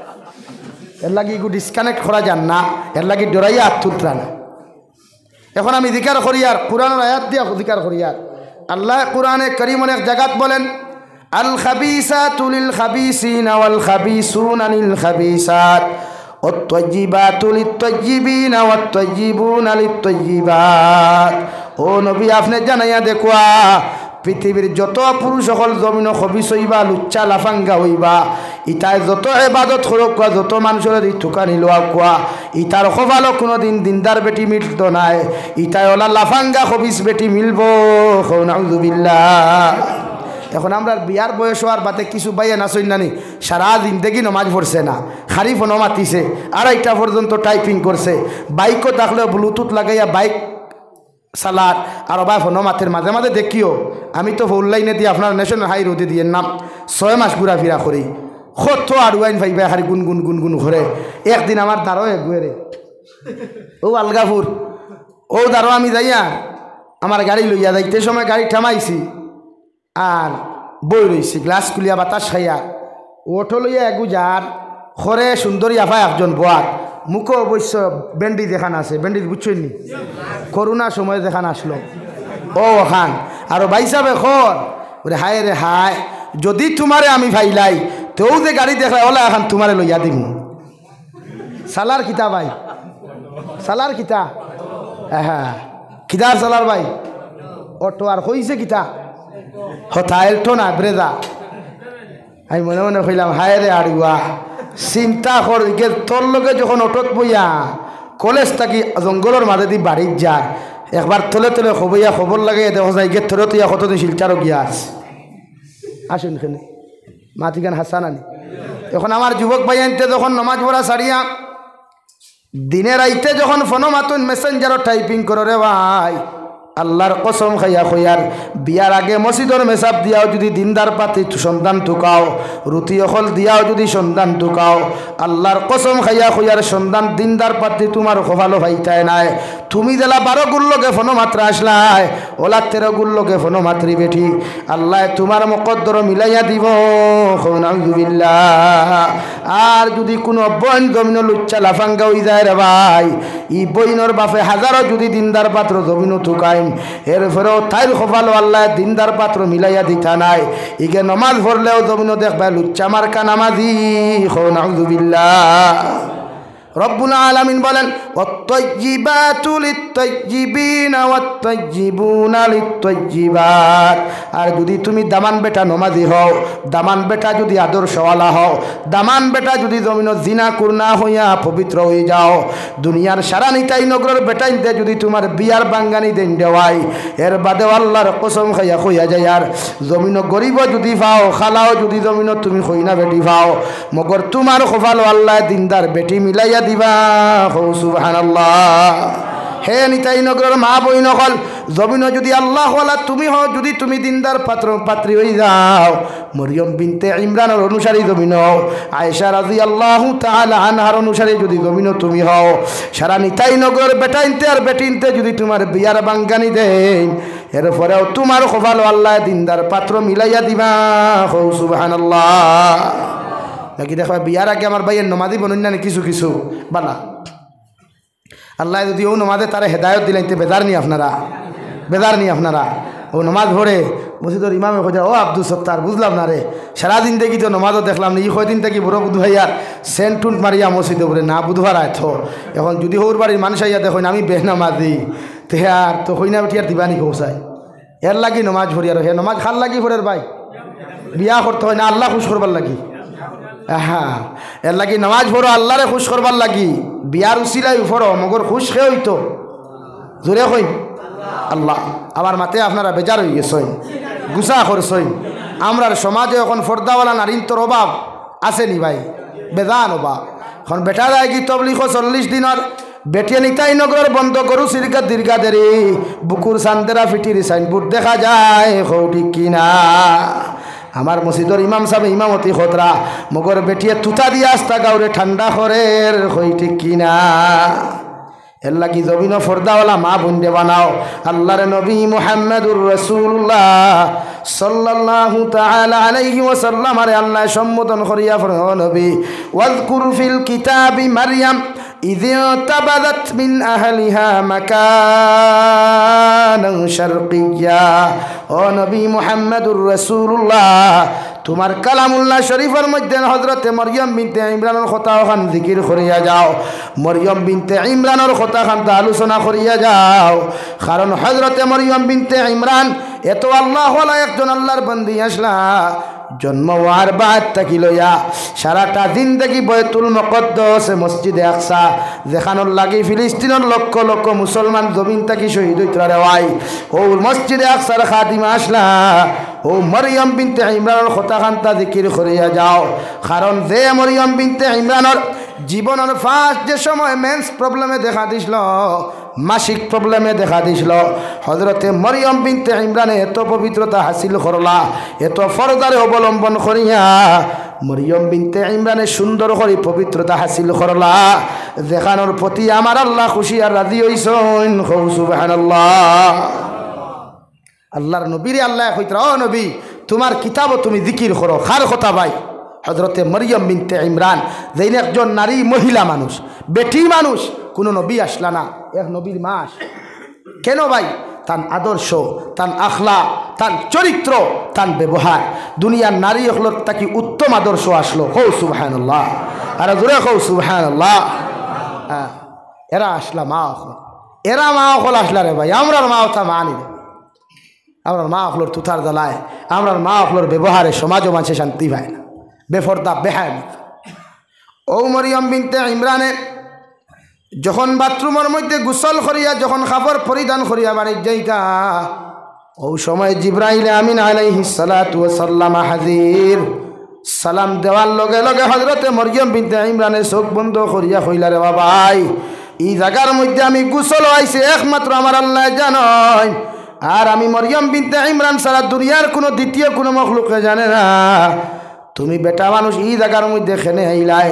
এর লাগে ইগু ডিসকানেক্ট করা যান না, এর লাগে ডরাইয়া হাত তুলতরা না। এখন আমি জিকার করি আর কোরআনের আয়াত দিয়া জিকার করি আর আল্লাহ কোরআনে কারীম অনেক জায়গাত বলেন আল খাবিসাতু লিল খাবিসিনা ওয়াল খাবিসুনা লিল খাবিসাত ওয়াত তাইয়্যিবাতু লিত তাইয়্যিবিনা ওয়াত তাইয়্যিবুনা লিত তাইয়্যিবাত। ও নবী আপনি জানাইয়া দেখুয়া পৃথিবীর যত পুরুষ সকল জমিন খবিস হইবা, লুচ্চা লাফাঙ্গা হইবা, ইটায় যত এবাদত করক কোয়া, যত মানুষের ঠুকানি লোয়া কোয়া, ইটার খোভালো কোনোদিন দিনদার বেটি মিলত নাই, ইটায় ওলা লাফাঙ্গা খবিস বেটি মিলব। নাউযুবিল্লাহ। এখন আমরা বিয়ার বয়স হওয়ার বাদে কিছু বাইয়া নাচই নানি সারা জিন্দেগি নমাজ পড়ছে না, খালি ফোনও মাতিছে, 2:30 পর্যন্ত টাইপিং করছে, বাইকও থাকলেও ব্লুটুথ লাগাইয়া বাইক সালার আর বা ফোন মাথের মাঝে মাঝে দেখিও। আমি তো অনলাইনে দিয়ে আপনার ন্যাশনাল হাই রোডে দিয়ে নাম 6 মাস ঘুরাফিরা করি, কত আরু আইন ভাই হারি গুনগুন গুনগুন ঘরে। একদিন আমার দ্বারও গুয়েরে ও আলগাপুর, ও দ্বারও আমি যাইয়া আমার গাড়ি লইয়া যাইতে সময় গাড়ি থামাইছি আর বই রইছি, গ্লাস খুলিয়া বাতাস খাইয়া ওঠো লইয়া এগু যার খরে সুন্দরী আফা একজন বোয়ার, মুখও অবশ্য বেন্ডি দেখান আছে, বেন্ডি বুঝছেন নি, করোনা সময় দেখান আসলো ও খান। আর ভাই সাহেব খর ওরে হায় রে হায়, যদি তোমারে আমি ভাইলাই তেও যে গাড়ি দেখা ওলা এখন তোমারে লইয়া দিম। সালার কিতা ভাই, সালার কিতা, হ্যাঁ কিতার সালার ভাই, অটো আর কইছে কিতা হতা এলটো না ব্রেজা। আমি মনে মনে কইলাম হায় রে আড়ুয়া, চিন্তা কর তোর লগে যখন অটোত বইয়া কলেজ থাকি জঙ্গলের মাঝে দি বাড়ির যায়, একবার তলে তলে খবইয়া খবর লাগে দেখো যাই গে থরে তুইয়া কতদিন শিলচারও গিয়া আস আসুন এখানে মাতিগান হাসান আনি। এখন আমার যুবক ভাই আনতে যখন নমাজ পড়া সারিয়া দিনের আইতে যখন ফোনো মাতুন মেসেঞ্জারও টাইপিং করো রে ভাই, আল্লাহর কসম খাইয়া খইয়ার বিয়ার আগে মসজিদর মেসাব দিয়াও যদি দিনদার পাতি সন্তান টুকাও, রুটি অকল দিয়াও যদি সন্তান টুকাও, আল্লাহর কসম খাইয়া খইয়ার সন্তান দিনদার পাতি তোমার খোভালো ভাইতায় নাই। তুমি জেলা 12 গুল্লকে ফোনো মাত্রা আসলাই, ওলা 13 গুল্লকে ফোনো মাত্রি বেঠি, আল্লাহ তোমার মকদ্দর মিলাইয়া দিব। নাউযুবিল্লাহ। আর যদি কোনো বইন জমিন লুচ্চা লাফাঙ্গা হয়ে যায় রে ভাই, ই বইনর বাপে হাজারো যদি দিনদার পাত্র জমিন ঠুকাইন, এরপরেও তাইর খোফালো আল্লাহ দিনদার পাত্র মিলাইয়া দিতা নাই। ইগে নমাজ পড়লেও জমিন দেখবা লুচ্চা মার্কা নামাজি। নাউযুবিল্লাহ। রব্বুল আলামিন বলেন ওয়াত-তাইয়্যিবাতু লিত-তাইয়্যিবিনা ওয়াত-তাইয়্যিবুনা লিত-তাইয়্যিবাত। আর যদি তুমি দামান বেটা নমাজি হও, দামান বেটা যদি আদর্শওয়ালা হও, দামান বেটা যদি জমিন জিনা কুরনা হইয়া পবিত্র হয়ে যাও, দুনিয়ার সারা নিতাই নগরের বেটাইতে যদি তোমার বিয়ার বাঙ্গানি দেন দেওয়াই, এর বাদে আল্লাহর কসম খাইয়া কইয়া যায় আর জমিন গরিব যদি পাও, খালাও যদি জমিন তুমি কইনা বেটি পাও, মগর তোমার খোফালো আল্লাহ দিনদার বেটি মিলাইয়া দিবা। সুবহানাল্লাহ। হে নিতাই নগরের মা বই নকল জমিন যদি আল্লাহ ওয়ালা তুমি হও যদি তুমি দিনদার পাত্রী হয়ে যাও মরিয়ম বিনতে ইমরানের অনুসারী জমিন হও আয়েশা রাদিয়াল্লাহু তাআলা আনহার অনুসারী যদি জমিন তুমি হও সারা নিতাই নগরের বেটাইনতে আর বেটিনতে যদি তোমার বিয়ার বাঙ্গানি দেন এরপরেও তোমার কপাল আল্লাহ দিনদার পাত্র মিলাইয়া দিবা হৌ সুবহানাল্লাহ নাকি দেখো বিয়ার আগে আমার ভাইয়ের নমাজি বনুন না কিছু কিছু বালা আল্লাহ যদি ও নমাজে তারা হেদায়ত দিলেন বেদার নি আপনারা ও নমাজ ভরে মসজিদের ইমামে খোঁজা ও আব্দুল সত্তার বুঝলাম না রে সারাদিন দেখি তো নমাজও দেখলাম না ই কয়দিন থেকে বড় বুধ ভাইয়ার সেন্টুন মারিয়া মসজিদে বলে না বুধবার আয়থ এখন যদি ওর বাড়ির মানুষ আইয়া দেখো আমি বেহনামাজি তে আর তো হইনা উঠি আর দিবানি পৌঁছায় এর লাগি নমাজ ভরি আর হে নমাজ খাল লাগি ভরের ভাই বিয়া করতে হয় না আল্লাহ খুশ করবার লাগি হ্যাঁ এর লাগি নমাজ ভরো আল্লাহরে খুশ করবার লাগি বিয়ার উসিলাই ভরো মগর খুশ খে হইতো জোরে কই আল্লাহ আমার মাতে আপনারা বেজার হয়ে গেছেন গুসা করছেন আমরার সমাজে এখন ফর্দাওয়ালা নারীর তোর অভাব আসেনি ভাই বেজান অভাব এখন বেটা যায় কি তবলিখ 40 দিনের বেটিয়া নিতাই নগর বন্ধ করু সিরকা দীর্ঘা দেরি বুকুর সান্দেরা ফিটির সাইনবোর্ড দেখা যায় হৌটি কিনা আমার মসজিদর ইমাম সাহেব ইমামতি খতরা মগর বেটিয়ে তুতা দিয়া আস্তা গাউরে ঠান্ডা করের হই ঠিক কিনা এর লাগি জমিন ফর্দাওয়ালা মা বুন্দে বানাও আল্লাহর নবী মুহাম্মদুর রাসূলুল্লাহ সাল্লাল্লাহু তাআলা আলাইহি ওয়াসাল্লাম আরে আল্লাহ সম্বোধন করিয়া ফরমাও নবী ওয়াজকুর ফিল কিতাবি মারইয়াম إذ انتبذت من أهلها مكانا شرقيا ও নবী মুহাম্মদুর রাসূলুল্লাহ তোমার কালামুল্লাহ শরীফের মধ্যে হযরতে মরিয়ম বিনতে ইমরানের কথা ওখান জিকির করিয়া যাও মরিয়ম বিনতে ইমরানের কথা খান আলোচনা করিয়া যাও কারণ হযরতে মরিয়ম বিনতে ইমরান এত আল্লাহ ওয়ালা একজন আল্লাহর বান্দি আসলা জন্ম হওয়ার বাদ থাকি লইয়া সারাটা জিন্দেগি বয়তুল মুকদ্দাস মসজিদে আকসা যেখানোর লাগি ফিলিস্তিনের লক্ষ লক্ষ মুসলমান জমিন থাকি শহীদ হইতরা রেওয়াই ও মসজিদে আকসার খাদিমা আসলা ও মরিয়ম বিনতে ইমরানের কথা খান্তা জিকির করিয়া যাও কারণ যে মরিয়ম বিনতে ইমরানের জীবনের ফার্স্ট যে সময় মেন্স প্রবলেমে দেখা দিছিল মাসিক প্রবলেমে দেখা দিছিল হযরতে মরিয়ম বিনতে ইমরানে এত পবিত্রতা হাসিল করলা এত ফরদারে অবলম্বন করিয়া মরিয়ম বিনতে ইমরানে সুন্দর করে পবিত্রতা হাসিল করলা দেখানোর প্রতি আমার আল্লাহ খুশি আর রাজি হইছেন সুবহানাল্লাহ আল্লাহর নবীরে আল্লাহ কইতরা ও নবী তোমার কিতাবও তুমি জিকির করো কার কথা ভাই হযরতে মরিয়ম বিনতে ইমরান যেই একজন নারী মহিলা মানুষ বেটি মানুষ কোনো নবী আসলা না এক নবীর মাস কেন ভাই তার আদর্শ তার আখলা তার চরিত্র তার ব্যবহার দুনিয়ার নারী হলো তাকে উত্তম আদর্শ আসলো হো সুবহানাল্লাহ আর জোরে হো সুবহানাল্লাহ এরা আসলা মা এরা মা হল আসলা রে ভাই আমরার মা তা মানি আমরা মা হলোর তুথার জ্বালায় আমরা মা হলোর ব্যবহারে সমাজও মাঝে শান্তি পায় না বেফরদা বেহায় ও মরিয়ম বিনতে ইমরানে যখন বাথরুমের মধ্যে গোসল করিয়া যখন কাপড় পরিধান করিয়া বাড়ির যাইতা ও সময় জিবরাইল আমিন আলাইহিস সালাতু ওয়াস সালাম হাজির সালাম দেওয়ার লগে লগে হযরতে মরিয়ম বিনতে ইমরানের চোখ বন্ধ করিয়া কইলা রে বাবাই এই জায়গার মধ্যে আমি গোসল হইছে একমাত্র আমার আল্লাহ জানেন আর আমি মরিয়ম বিনতে ইমরান সারা দুনিয়ার কোনো দ্বিতীয় কোনো মখলুকে জানে না তুমি বেটা মানুষ এই জায়গার মধ্যে খেনে আইলাই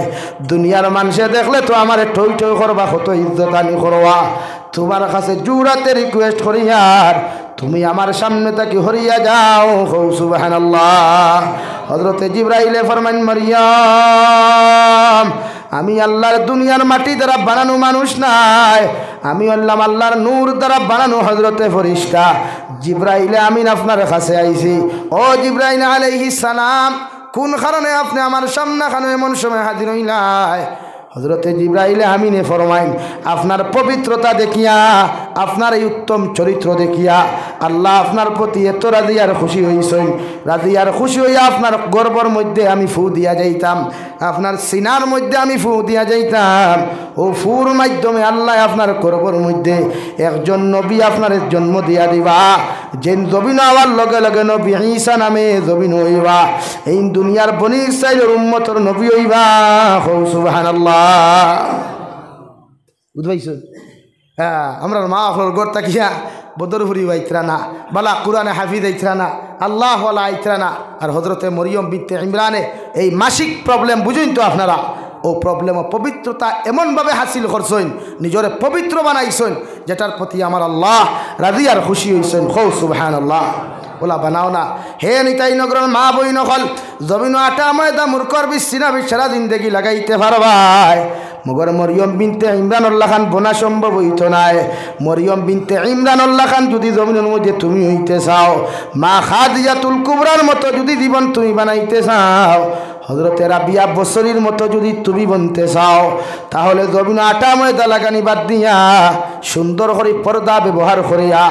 দুনিয়ার মানুষে দেখলে তো আমার ঠই ঠই করবা কত ইজ্জত আনি করবা তোমার কাছে জুরাতে রিকোয়েস্ট করি আর তুমি আমার সামনে থেকে হরিয়া যাও সুবহানাল্লাহ হযরতে জিবরাইলে ফরমান মরিয়ম আমি আল্লাহর দুনিয়ার মাটি দ্বারা বানানো মানুষ নাই আমি আল্লাহর নূর দ্বারা বানানো হযরতে ফেরেশতা জিবরাইলে আমিন আপনার কাছে আইছি ও জিবরাইল আলাইহিস সালাম কোন কারণে আপনি আমার সামনাখানে এমন সময় হাজির হইলাই হযরতে জিবরাইল আমিনে ফরমাইন আপনার পবিত্রতা দেখিয়া আপনার এই উত্তম চরিত্র দেখিয়া আল্লাহ আপনার প্রতি এত রাজি আর খুশি হইছেন রাজি আর খুশি হইয়া আপনার গর্বর মধ্যে আমি ফু দিয়া যাইতাম আপনার সিনার মধ্যে আমি ফু দিয়া যাইতাম ও ফুর মাধ্যমে আল্লাহ আপনার গর্বর মধ্যে একজন নবী আপনার জন্ম দিয়া দিবা যে জবিন হওয়ার লগে লগে নবী ঈসা নামে জবিন হইবা এই দুনিয়ার বনি ইসরাইলের উম্মতের নবী হইবা সুবহানাল্লাহ বুঝবাইছ হ্যাঁ আমরা মা হল গড় তাকিয়া বদরপুরি আইতরা না বালা কুরআনে হাফিজ আইতরা না আল্লাহ ওয়ালা আইতরা না। আর হজরতে মরিয়ম বিনতে ইমরানে এই মাসিক প্রবলেম বুঝুন তো আপনারা, ও প্রবলেম পবিত্রতা এমনভাবে হাসিল করছেন, নিজরে পবিত্র বানাইছেন যেটার প্রতি আমার আল্লাহ রাজি আর খুশি হয়েছেন। খৌ সুবহানাল্লাহ। ওলা বানাও না হে নিতাই নগরের মা বই নকল জমিন আটা ময়দা মূর্খর বিচ্ছিনা সারা জিন্দেগি লাগাইতে পারবাই, মগর মরিয়ম বিনতে ইমরানুল্লাহ খান বোনা সম্ভব হইত নাই। মরিয়ম বিনতে ইমরানুল্লাহ খান যদি জমিনের মধ্যে তুমি হইতে চাও, মা খাদিজাতুল কুবরার মতো যদি জীবন তুমি বানাইতে চাও, হজরতে রাবিয়া বছরের মতো যদি তুমি বনতে চাও, তাহলে জমিন আটা ময়দা লাগানি বাদ দিয়া সুন্দর করে পর্দা ব্যবহার করিয়া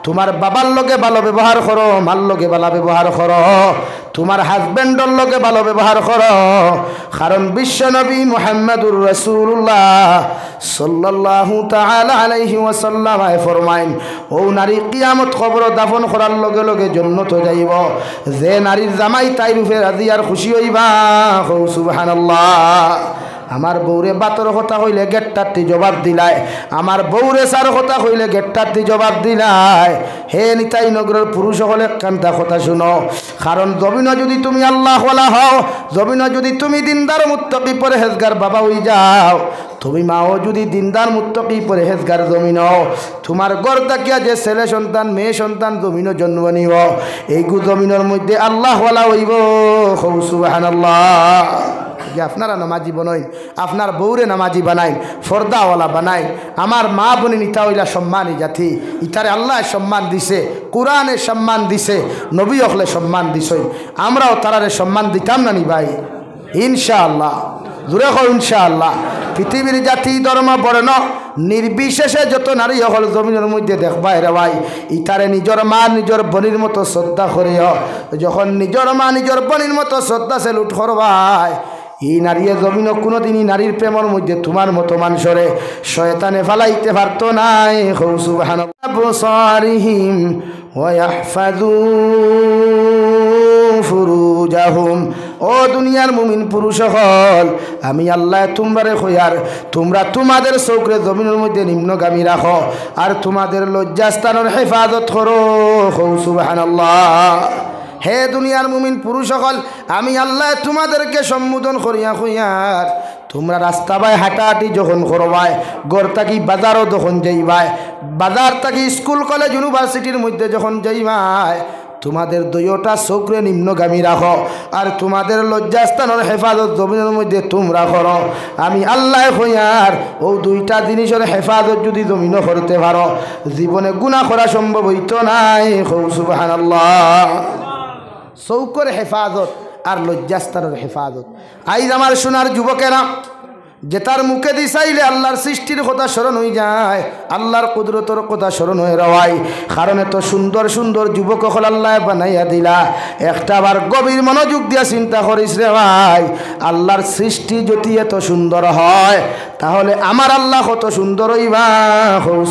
তোমার বাবার লগে ভালো ব্যবহার করো, মার লগে ভালো ব্যবহার করো, তোমার হাজব্যান্ডর লগে ভালো ব্যবহার করো। কারণ বিশ্ব নবী মুহাম্মদুর রাসূলুল্লাহ সাল্লাল্লাহু তাআলা আলাইহি ওয়াসাল্লাম ফরমাইন, ও নারী কিয়ামত কবর দাফন করার লগে লগে জান্নাতে যাইব, যে নারীর জামাই তাই রূপে রাজি আর খুশি হইবা। সুবহানাল্লাহ। আমার বউরে বাতর কথা হইলে গেটটারটি জবাব দিলাই, আমার বউরে সার কথা হইলে গেটটারটি জবাব দিলাই। হে নিতাই নগরের পুরুষ হলে কান্তা কথা শুনো, কারণ জমিন যদি তুমি আল্লাহ ওয়ালা হও, জমিন যদি তুমি দিনদার মুত্তাকি পরহেজগার বাবা হই যাও, তুমি মাও যদি দিনদার মুত্তাকি পরহেজগার জমিন, তোমার ঘর তাকিয়া যে ছেলে সন্তান মেয়ে সন্তান জমিন জন্ম নিব, এইগু জমিনের মধ্যে আল্লাহ ওয়ালা হইব। সুবহানাল্লাহ। যে আপনারা নামাজি বানাইন, আপনার বউরে নামাজি বানাইন, ফর্দাওয়ালা বানাইন। আমার মা বোনে নিতা হইলা সম্মানী জাতি, ইতারে আল্লাহ সম্মান দিছে, কোরআনে সম্মান দিছে, নবী অকলে সম্মান দিছে, আমরাও তারারে সম্মান দিতাম না নি ভাই? ইনশাআল্লাহ। জোরে কও ইনশাআল্লাহ। পৃথিবীর জাতি ধর্ম বর্ণ নির্বিশেষে যত নারী হল জমিনের মধ্যে দেখবা রে ভাই, ইতারে নিজের মা নিজের বোনের মতো শ্রদ্ধা করিও। যখন নিজের মা নিজের বোনের মতো শ্রদ্ধা সেলুট করবাই, এই নারীর জমিন কোনোদিনই নারীর প্রেমের মধ্যে তোমার মতো মানুষরে শয়তানে ফালাইতে পারতো নাই। সুবহানাল্লাহ। ওয়া ইয়াহফাযু ফুরুজাহুম। ও দুনিয়ার মুমিন পুরুষ হল, আমি আল্লাহ তোমরারে কইয়ার, তোমরা তোমাদের চৌকরে জমিনের মধ্যে নিম্নগামী রাখো আর তোমাদের লজ্জাস্থানের হেফাজত করো। সুবহানাল্লাহ। হে দুনিয়ার মুমিন পুরুষ সকল, আমি আল্লাহ তোমাদেরকে সম্বোধন করিয়া কইয়ার, তোমরা রাস্তা বাই হাঁটাহাঁটি যখন করবাই, ঘর থাকি বাজারও যখন যাইবাই, বাজার থাকি স্কুল কলেজ ইউনিভার্সিটির মধ্যে যখন যাইবাই, তোমাদের দুইটা চোখরে নিম্নগামী রাখো আর তোমাদের লজ্জাস্থানের হেফাজত জমিনের মধ্যে তোমরা করো। আমি আল্লাহ কইয়ার, ও দুইটা জিনিসের হেফাজত যদি জমিন করতে পারো, জীবনে গুনাহ করা সম্ভব হইতো নাই। সুবহানাল্লাহ। চৌকর হেফাজত আর লজ্জাস্থানের হেফাজত। আইজ আমার সোনার যুবকেরা, যে তার মুখে দি চাইলে আল্লাহর সৃষ্টির কথা স্মরণ হয়ে যায়, আল্লাহর কুদরতের কথা স্মরণ হয়ে রওয়াই। কারণ এত সুন্দর সুন্দর যুবক হল আল্লাহ বানাইয়া দিলা, একটা বার গভীর মনোযোগ দিয়া চিন্তা করিস রে ভাই, আল্লাহর সৃষ্টি যদি এত সুন্দর হয়, তাহলে আমার আল্লাহ কত সুন্দর হইবা।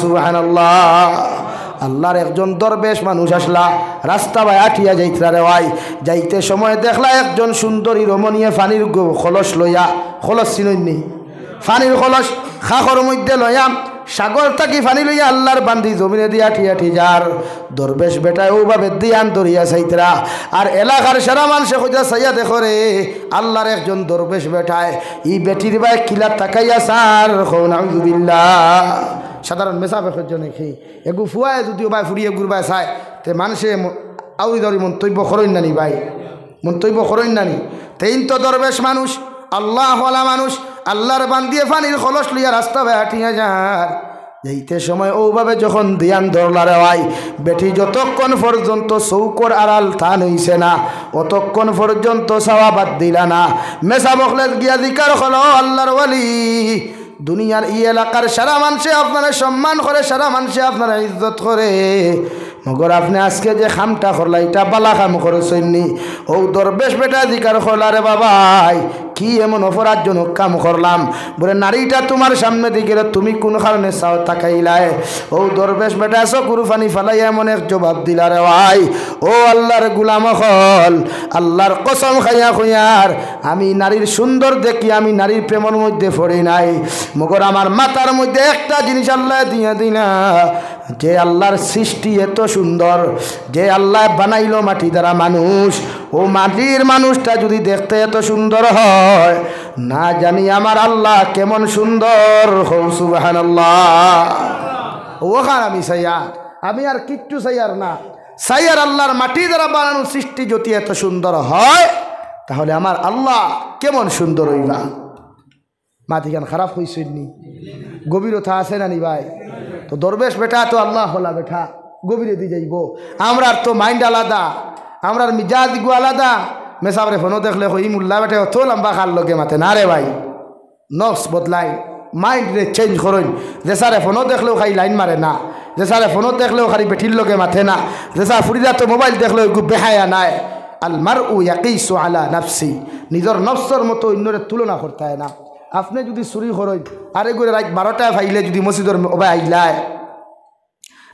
সুবহানাল্লাহ। আল্লাহর একজন দরবেশ মানুষ আসলা, রাস্তা বাই আঠিয়া যাইতরা রে ভাই, যাইতে সময় দেখলা একজন সুন্দরী রমণীয় পানির খলস লইয়া, খলস চিনইনি, পানির খলস খাখর মধ্যে লইয়া সাগর থাকি পানি লইয়া আল্লাহর বান্দি জমিনে দিয়া ঠিয়াঠি যার দরবেশ বেটায় ওভাবে দিয়ান দরিয়া চাইতরা। আর এলাকার সারা মানুষে কইয়া চাইয়া দেখো রে, আল্লাহর একজন দরবেশ বেটায় ই বেটির বাই কিলা তাকাইয়া সার। নাউযুবিল্লাহ। সাধারণ মেসাফের জন্য খেয়ে এগু ফুয়ায় যদিও ভাই ফুরিয়ে গুরবায় চায়, তে মানুষে আউরি দরি মন্তব্য করেন নানি ভাই, মন্তব্য করেন নানি। তেইন তো দরবেশ মানুষ, আল্লাহওয়ালা মানুষ, আল্লাহর বান্দিয়ে পানির খলস লইয়া রাস্তা ভাই হাঁটিয়া যার, যাইতে সময় ওভাবে যখন ধ্যান ধরলারে ভাই, বেটি যতক্ষণ পর্যন্ত চৌকর আড়াল থান হইছে না, অতক্ষণ পর্যন্ত চাওয়া বাদ দিলা না। মেসা বকলে গিয়া দিকার হলো আল্লাহর ওয়ালি, দুনিয়ার ই এলাকার সারা মানুষে আপনারা সম্মান করে, সারা মানুষে আপনারা ইজ্জত করে, মগর আপনি আজকে যে খামটা করলা এটা বালা খাম করেছেননি। ও দরবেশ বেটা দিকার খোলা রে বাবাই, কি এমন অপরাধজনক কাম করলাম? বলে নারীটা তোমার সামনে দিকে তুমি কোন কারণে চাও তাকাইলাই? ও দরবেশ বেটা চকুর পানি ফালাই এমন এক জবাব দিলা রে ভাই, ও আল্লাহর গুলাম হল, আল্লাহর কসম খাইয়া খুঁয়ার আমি নারীর সুন্দর দেখি আমি নারীর প্রেমের মধ্যে পড়ি নাই, মগর আমার মাথার মধ্যে একটা জিনিস আল্লাহ দিয়া দিনা, যে আল্লাহর সৃষ্টি এত সুন্দর, যে আল্লাহ বানাইলো মাটি দ্বারা মানুষ, ও মাটির মানুষটা যদি দেখতে এত সুন্দর হয়, না জানি আমার আল্লাহ কেমন সুন্দর। সুবহানাল্লাহ। ওখান আমি সাইয়ার, আমি আর কিচ্ছু সাইয়ার না, সাইয়ার আল্লাহর মাটি দ্বারা বানানো সৃষ্টি যদি এত সুন্দর হয়, তাহলে আমার আল্লাহ কেমন সুন্দর হইবা। মাটিখান খারাপ হয়েছে নি, গভীরতা আছে না নি ভাই? তো দরবেশ বেটা তো আল্লাহ হলা বেটা, গভীরে দিয়ে যাইব। আমরার তো মাইন্ড আলাদা, আমরার মিজাজ গু আলাদা। মেসাবরে ফোনও দেখলে ই মুল্লা বেটে অত লম্বা খাল লোকে মাতে না রে ভাই, নফস বদলাই, মাইন্ড রে চেঞ্জ করুন। যে সারে ফোনও দেখলেও খাই লাইন মারে না, যে সারে ফোনও দেখলেও খালি বেঠির লোকে মাথে না, যে সার ফুরিদা তো মোবাইল দেখলেও গু বেহায়া নাই। আল মারউ ইয়াকিসু আলা নাফসি, নিজের নফসর মতো অন্যরে তুলনা করতে হয় না। আপনি যদি চুরি করেন আরে করে রাত 12টায় ফাইলে যদি মসজিদের ওবাই আইলায়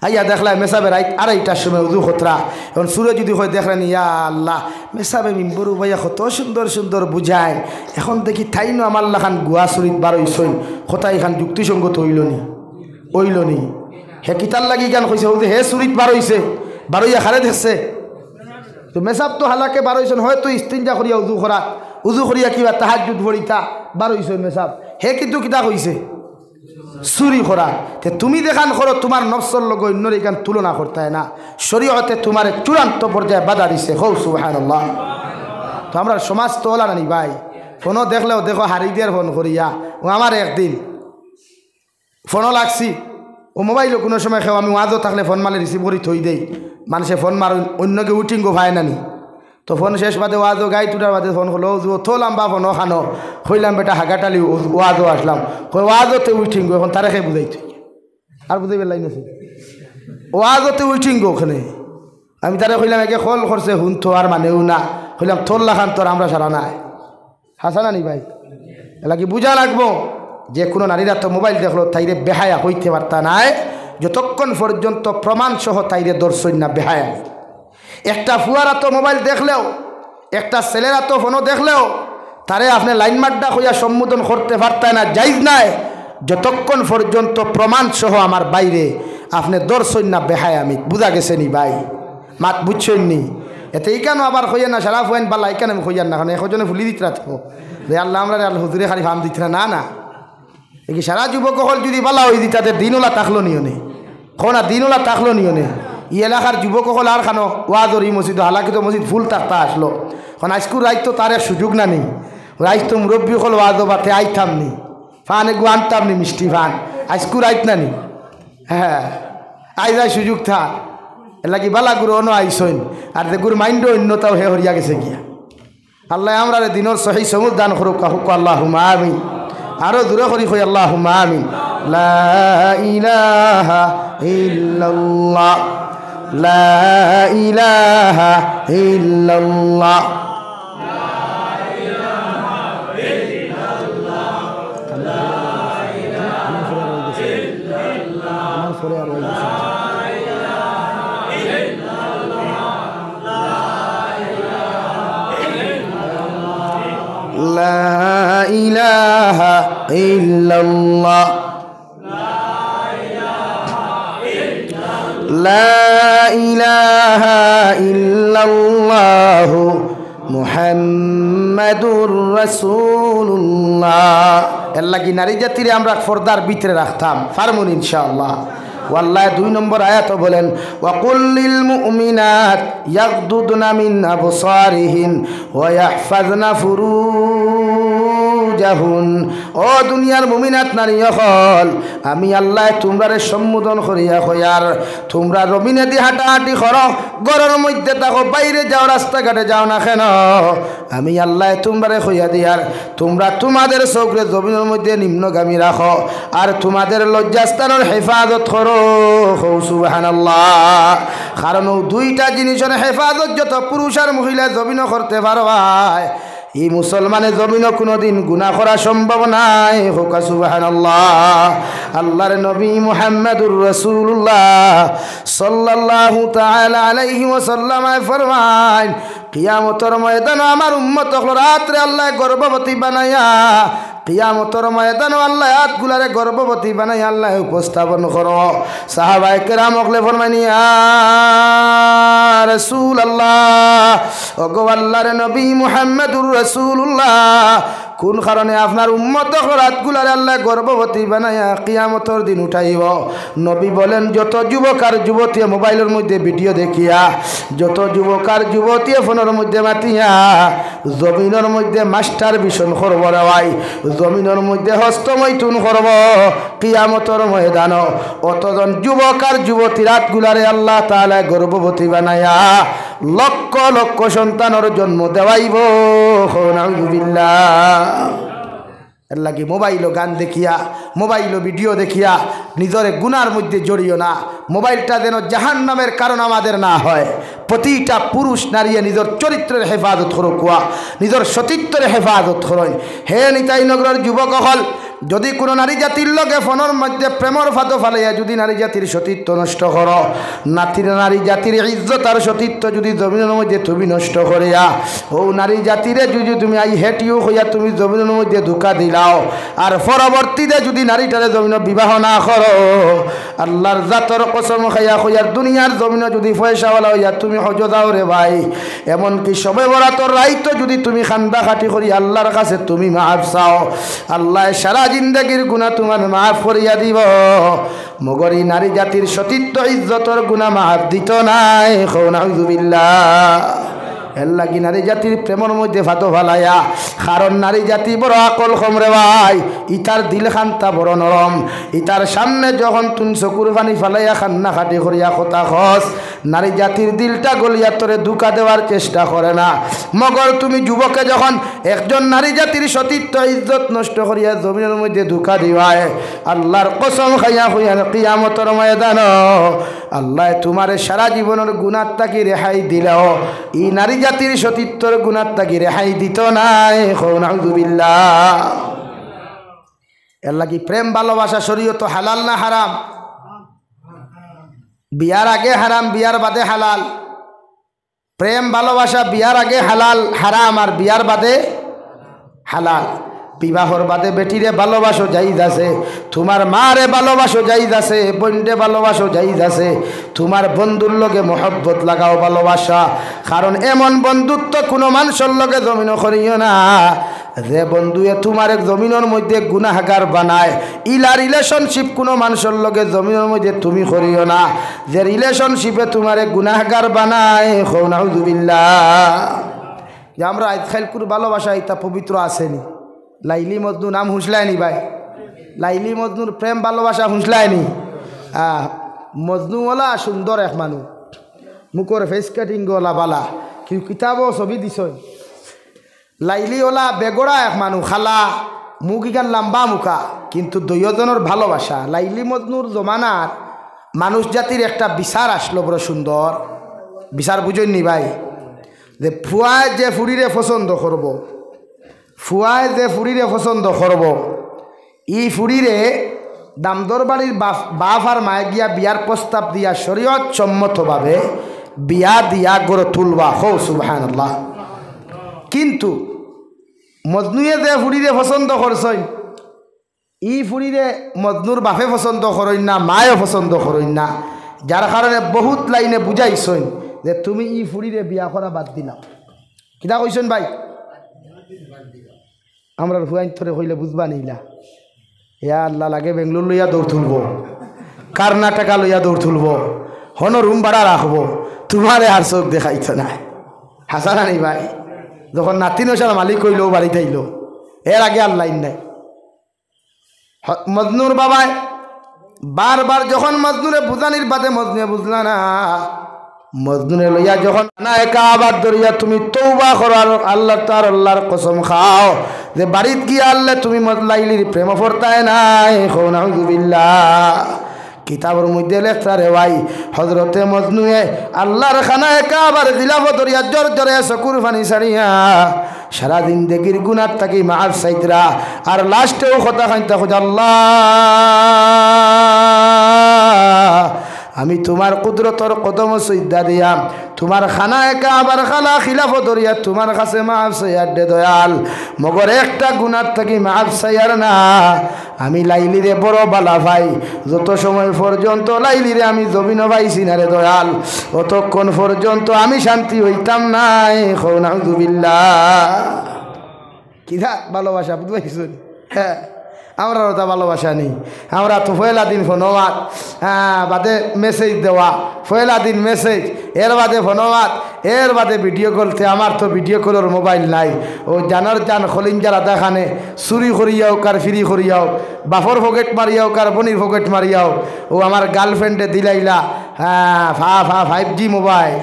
আইয়া দেখলায় মেসাবে রাত 2:30টার সময় উজু খতরা, এখন সুরে যদি হয় দেখলেন ইয়া আল্লাহ মেসাবে মিম্বরু ভাইয়া কত সুন্দর সুন্দর বুঝায়, এখন দেখি তাইনো আমার লাখান গুয়া চুরিত বারইছইন, কথা এখান যুক্তিসঙ্গত হইল নি হে কিতার লাগি গান কইছে হে চুরিত বারইছে, বারইয়া খারে দেখছে তো মেসাব তো হালাকে বারইছন, হয়তো ইস্তিনজা করিয়া উজু করিয়া কিবা তাহাজ্জুদ পড়িতা বারইছন মেসাব, হে কিন্তু কিতা কইছে চুরি করা। তে তুমি দেখান করো তোমার নফসর লগ অন্যর এখান তুলনা করতে হয় না, শরীয়তে তোমার চূড়ান্ত পর্যায়ে বাধা দিছে। হৌ সুবহানাল্লাহ। তো আমরা সমাজ তো ওলা নানি ভাই, ফোনও দেখলেও দেখো হারি দিয়ার ফোন করিয়া। ও আমার একদিন ফোনও লাগছি, ও মোবাইলও কোনো সময় খেও আমি ওয়াজও থাকলে ফোন মালে রিসিভ করি থই দেই, মানুষে ফোন মার অন্যকে উঠিঙ্গো ভাই নানি। তো ফোন শেষ বাদে ওয়াজও গাই টুটার বাদে ফোন হলো থো লাম্বা ফোন খানো হইলাম বেটা হাগাটালি ওয়াজও আসলাম, ওয়াজতে উঠিঙ্গো এখন তারা খেয়ে বুঝাই তুই আর বুঝাই পেলাই নাকি ওয়াজতে উঠিঙ্গো ওখানে। আমি তারা কইলাম একে খোল করছে হুন তো আর মানেও না, কইলাম তোর লাখান তোর আমরা সারা নাই। হাসা না নি ভাই? এলা কি বুঝা লাগবো যে কোনো নারীরা তো মোবাইল দেখলো তাইরে বেহায়া হইতে পারতা নাই যতক্ষণ পর্যন্ত প্রমাণ সহ তাইরে দর্শন না বেহায়া। একটা ফুয়ারা তো মোবাইল দেখলেও, একটা ছেলেরা তো ফোনও দেখলেও তারে আপনি লাইন মাড্ডা হইয়া সম্বোধন করতে পারতেন না, জাইজ নাই যতক্ষণ পর্যন্ত প্রমাণ সহ আমার বাইরে আপনি দর্শন না বেহায়। আমি বুঝা গেছে নি ভাই? মাত বুঝছেন নি? এতে এই কেন আবার হইয়া না সারা ফুয়েন পাল্লা এই কেন আমি হইয়ার না, কারণ একজনে ফুলি দিতে রাখবো যে আল্লাহ আমরা আল্লাহ হুজুরে খালি ফার্ম দিতে না না। এই সারা যুবক হল যদি বলা হই দি তাদের দিনওলা থাকলো নিয়নে, না দিনওলা থাকলো নিয়নে। ই এলাকার যুবকসকল আর খানো ওয়াজর ই মসজিদ হালাকি তো মসজিদ ফুল থাকতা আসলো, কারণ আজকুর রাইত তো তার এক সুযোগ না নেই, রাইত তো মুরব্বী হল ওয়াজো বাতে আইতাম নি, ফান এগু আনতাম নি মিষ্টি ফান, আজকুর রাইত না নি। হ্যাঁ আই যাই সুযোগ থা এলাকি বালা গুরু অন্য আইসইন আর যে গুরু মাইন্ড অন্যতাও হে হরিয়া গেছে গিয়া। আল্লাহ আমরা দিনের সহি সমুদ দান করুক কাহুক আল্লাহুম্মা আমিন। আরো দূরে করি কই আল্লাহুম্মা আমিন। লা ইলাহা ইল্লাল্লাহ লা ইলাহা ইল্লাল্লাহ লা ইলাহা ইল্লাল্লাহ লা ইলাহা ইল্লাল্লাহু মুহাম্মাদুর রাসূলুল্লাহ। এর লাগি নারী জাতিরে আমরা পর্দার ভিতরে রাখতাম পারমুন ইনশাআল্লাহ। ওয়াল্লাহ 2 নম্বর আয়াত বলেন ওয়াকুল লিল মুমিনাত ইয়াগদুদনা মিন আবসারিহিন ওয়া ইয়াহফাজনা ফুরুজাহুন। ও দুনিয়ার মুমিনাত নারী হল আমি আল্লাহ তোমরারে সম্বোধন করিয়া কয়ার তোমরা রবিনে দি হাঁটাহাঁটি করো, ঘরের মধ্যে থাকো, বাইরে যাও, রাস্তাঘাটে যাও না কেন, আমি আল্লাহ তোমরারে কইয়া দিয়ার তোমরা তোমাদের চোখরে জমিনের মধ্যে নিম্নগামী রাখো আর তোমাদের লজ্জাস্থানের হেফাজত করো। সুবহানাল্লাহ। কারণ 2টা জিনিসের হেফাজত যত পুরুষ আর মহিলা জমিন করতে পারো এই মুসলমানের জমিনও কোনোদিন গুনাহ করা সম্ভব নাই। হোক সুবহানাল্লাহ। আল্লাহর নবী মুহাম্মদুর রাসূলুল্লাহ সাল্লাল্লাহু তাআলা আলাইহি ওয়াসাল্লাম ফরমান, কিয়ামতের ময়দানে আমার উম্মত রাত্রে আল্লাহ গর্ভবতী বানায়া, কিয়ামতের ময়দানে আল্লাহ হাতগুলারে গর্ভবতী বানাইয়া আল্লাহ উপস্থাপন করো। সাহাবায়ে কেরাম ওগলে ফরমানি, ইয়া রাসূলুল্লাহ, ওগো আল্লাহর নবী মুহাম্মদুর রাসূলুল্লাহ, কোন কারণে আপনার উম্মত রাতগুলারে আল্লাহ গর্ভবতী বানাইয়া কিয়ামতের দিন উঠাইব? নবী বলেন, যত যুবক আর যুবতী মোবাইলের মধ্যে ভিডিও দেখিয়া, যত যুবক আর যুবতী ফোনের মধ্যে মাতিয়া জমিনের মধ্যে মাস্টার ভিশন করব রে ভাই, জমিনের মধ্যে হস্তমৈথুন করব কিয়ামতের ময়দান। অতজন যুবক আর যুবতী রাতগুলারে আল্লাহ তাআলা গর্ভবতী বানাইয়া লক্ষ লক্ষ সন্তানের জন্ম দেওয়াইব। নাউযুবিল্লাহ। এর লাগি মোবাইলও গান দেখিয়া, মোবাইলও ভিডিও দেখিয়া নিজের গুনার মধ্যে জড়িও না। মোবাইলটা যেন জাহান্নামের কারণ আমাদের না হয়। প্রতিটা পুরুষ নারীয়ে নিজের চরিত্রের হেফাজত করুক, নিজের সতীত্বের হেফাজত করেন। হে নিতাই নগরের যুবক হল, যদি কোনো নারী জাতির লগে ফোনের মধ্যে প্রেমর ফাঁদো ফালাইয়া যদি নারী জাতির সতীত্ব নষ্ট করো, নারী জাতির ইজ্জত আর সতীত্ব যদি জমিনের মধ্যে তুমি নষ্ট করিয়া, ও নারী জাতিরে যদি তুমি আই হেট ইউ হইয়া তুমি জমিনের মধ্যে ধোঁকা দিলাও, আর পরবর্তীতে যদি নারীটারে জমিন বিবাহ না করো, আল্লাহর জাতর কসম খাইয়া হইয়ার দুনিয়ার জমিনে যদি পয়সাওয়ালা হইয়া তুমি হজ যাও রে ভাই, এমনকি সবে বরাতর রাইতো যদি তুমি খান্দা খাটি করি আল্লাহর কাছে তুমি মাফ চাও, আল্লাহ সারা জিন্দগির গুনাহ তোমার মাফ করিয়া দিব। মগরি নারী জাতির সতীত্ব ইজ্জতর গুনাহ মাফ দিত নাই। নাউযুবিল্লাহ। এর লাগি নারী জাতির প্রেমের মধ্যে ফাতো ফালাইয়া, কারণ নারী জাতি বড় আকল কম রে ভাই, ইতার দিল খান্তা বড় নরম। ইতার সামনে যখন তুমি চকুর পানি ফালাইয়া খান্না খাটি করিয়া কথা খস, নারী জাতির দিলটা গলিয়া তোরে ধোঁকা দেওয়ার চেষ্টা করে না। মগর তুমি যুবকে যখন একজন নারী জাতির সতীত্ব ইজ্জত নষ্ট করিয়া জমিনের মধ্যে ধোঁকা দিওয়ায়, আল্লাহর কসম খাইয়া হইয়া কিয়ামতের ময়দান আল্লাহ তোমারে সারা জীবনের গুনাহ তাকি রেহাই দিলেও ই নারী জাতির সতীত্বর গুনাহ তাকি রেহাই দিত নাই। নাউযুবিল্লাহ। এর লাগি প্রেম ভালোবাসা শরীয়ত হালাল না হারাম? বিয়ার আগে হারাম, বিয়ার বাদে হালাল। প্রেম ভালোবাসা বিয়ার আগে হালাল হারাম, আর বিয়ার বাদে হালাল। বিবাহর বাদে বেটিরে ভালোবাসো জায়েজ আছে, তোমার মারে ভালোবাসো জায়েজ আছে, বোনরে ভালোবাসো জায়েজ আছে, তোমার বন্ধুর লগে মহব্বত লাগাও ভালোবাসা। কারণ এমন বন্ধুত্ব কোনো মানুষের লগে জমিন করিও না যে বন্ধুয়ে তোমার এক জমিনের মধ্যে গুনাহগার বানায়। ইলা রিলেশনশিপ কোনো মানুষের লগে জমিনের মধ্যে তুমি করিও না যে রিলেশনশিপে তোমার এক গুনাহগার বানায়। নাউযুবিল্লাহ। যে আমরা আজকালকুর ভালোবাসা এটা পবিত্র আসেনি। লাইলি মজনু নাম হুঁসলায়নি ভাই, লাইলি মজনুর প্রেম ভালোবাসা হুঁসলায়নি। মজনুওয়ালা সুন্দর এক মানুষ, মুখর ফেস কাটিংওয়ালা বালা, কেউ কিতাবও ছবি দিছ। লাইলিওয়ালা বেগড়া এক মানুষ, খালা মুখ ইকান লম্বা মুখা, কিন্তু দুইজনের ভালোবাসা। লাইলি মজনুর জমানার মানুষ জাতির একটা বিচার আসলো বড় সুন্দর বিচার, বুঝেননি ভাই? যে ফুয়ায় যে ফুরিরে পছন্দ করব, ফুয়ায় যে ফুরিরে পছন্দ করব, ই ফুরিরে দামদর বাড়ির বাপ আর মায়ে গিয়া বিয়ার প্রস্তাব দিয়া শরীয়ত সম্মতভাবে বিয়া দিয়া গড়ে তুলবা। হো সুবহানাল্লাহ। কিন্তু মজনুয়ে যে ফুরিরে পছন্দ করছেন, ই ফুরিরে মজনুর বাপে পছন্দ করেন না, মায়েও পছন্দ করেন না, যার কারণে বহুত লাইনে বুঝাইছেন যে তুমি ই ফুরিরে বিয়া করা বাদ দিলাম। কিনা কইছেন ভাই? আমরা হুয়াইন থরে হইলে বুঝবা নিলা। ইয়া আল্লাহ, লাগে বেঙ্গলোর লইয়া দৌড় তুলব, কর্ণাটকা লইয়া দৌড় তুলব, হন রুম ভাড়া রাখবো, তোমারে আর চোখ দেখাইছ না। হাসানা নেই ভাই? যখন নাতি নসার মালিক হইল বাড়িতে আইল, এর আগে আর লাইন নাই। মজনুর বাবায় বারবার যখন মজনুরে বুঝানির বাদে মজনুরে বুঝলা না, মজনুরে লইয়া যখন না একা আবার ধরিয়া তুমি তওবা করো, আল্লাহ তার আল্লাহর কসম খাও যে বাড়িত গিয়া আল্লাহ তুমি লাইলির প্রেম ফরতায় নাই। নাউযুবিল্লাহ। কিতাবের মধ্যে লেখা রে ভাই হজরতে মজনুয়ে আল্লাহর খানায় কাবার খিলাফত করিয়া জোর জোরে চকুর পানি ছাড়িয়া সারা জিন্দেগির গুনার থাকি মাফ চাইতরা আর লাস্টেও কথা খাইতা খোঁজ আল্লাহ আমি তোমার কুদরতর কদম সইদা দিয়াম তোমার খানায় কাবার খালা খিলাফত করিয়া তোমার কাছে মাফ চাইয়ার দে দয়াল মগর একটা গুনার থাকি মাফ চাইয়ার না আমি লাইলিরে বড় বালা ভাই যত সময় পর্যন্ত লাইলিরে আমি জমিন পাইছি না রে দয়াল অতক্ষণ পর্যন্ত আমি শান্তি হইতাম নাই নাউযুবিল্লাহ কিরা ভালোবাসা বুঝতে হ্যাঁ আমরা ওটা ভালোবাসা নেই আমরা তো পয়লা দিন ফোনওয়াত বাদে মেসেজ দেওয়া পয়লা দিন মেসেজ এর বাদে ফোনওয়াত এর বাদে ভিডিও কলতে আমার তো ভিডিও কলের মোবাইল নাই ও জানার জান খলিঞ্জার আদাখানে চুরি করিয়াও কার ফিরি করিয়াও বাফর ফকেট মারিয়াও কার বনির ফকেট মারিয়াও ও আমার গার্লফ্রেন্ডে দিলাইলা হ্যাঁ 5G মোবাইল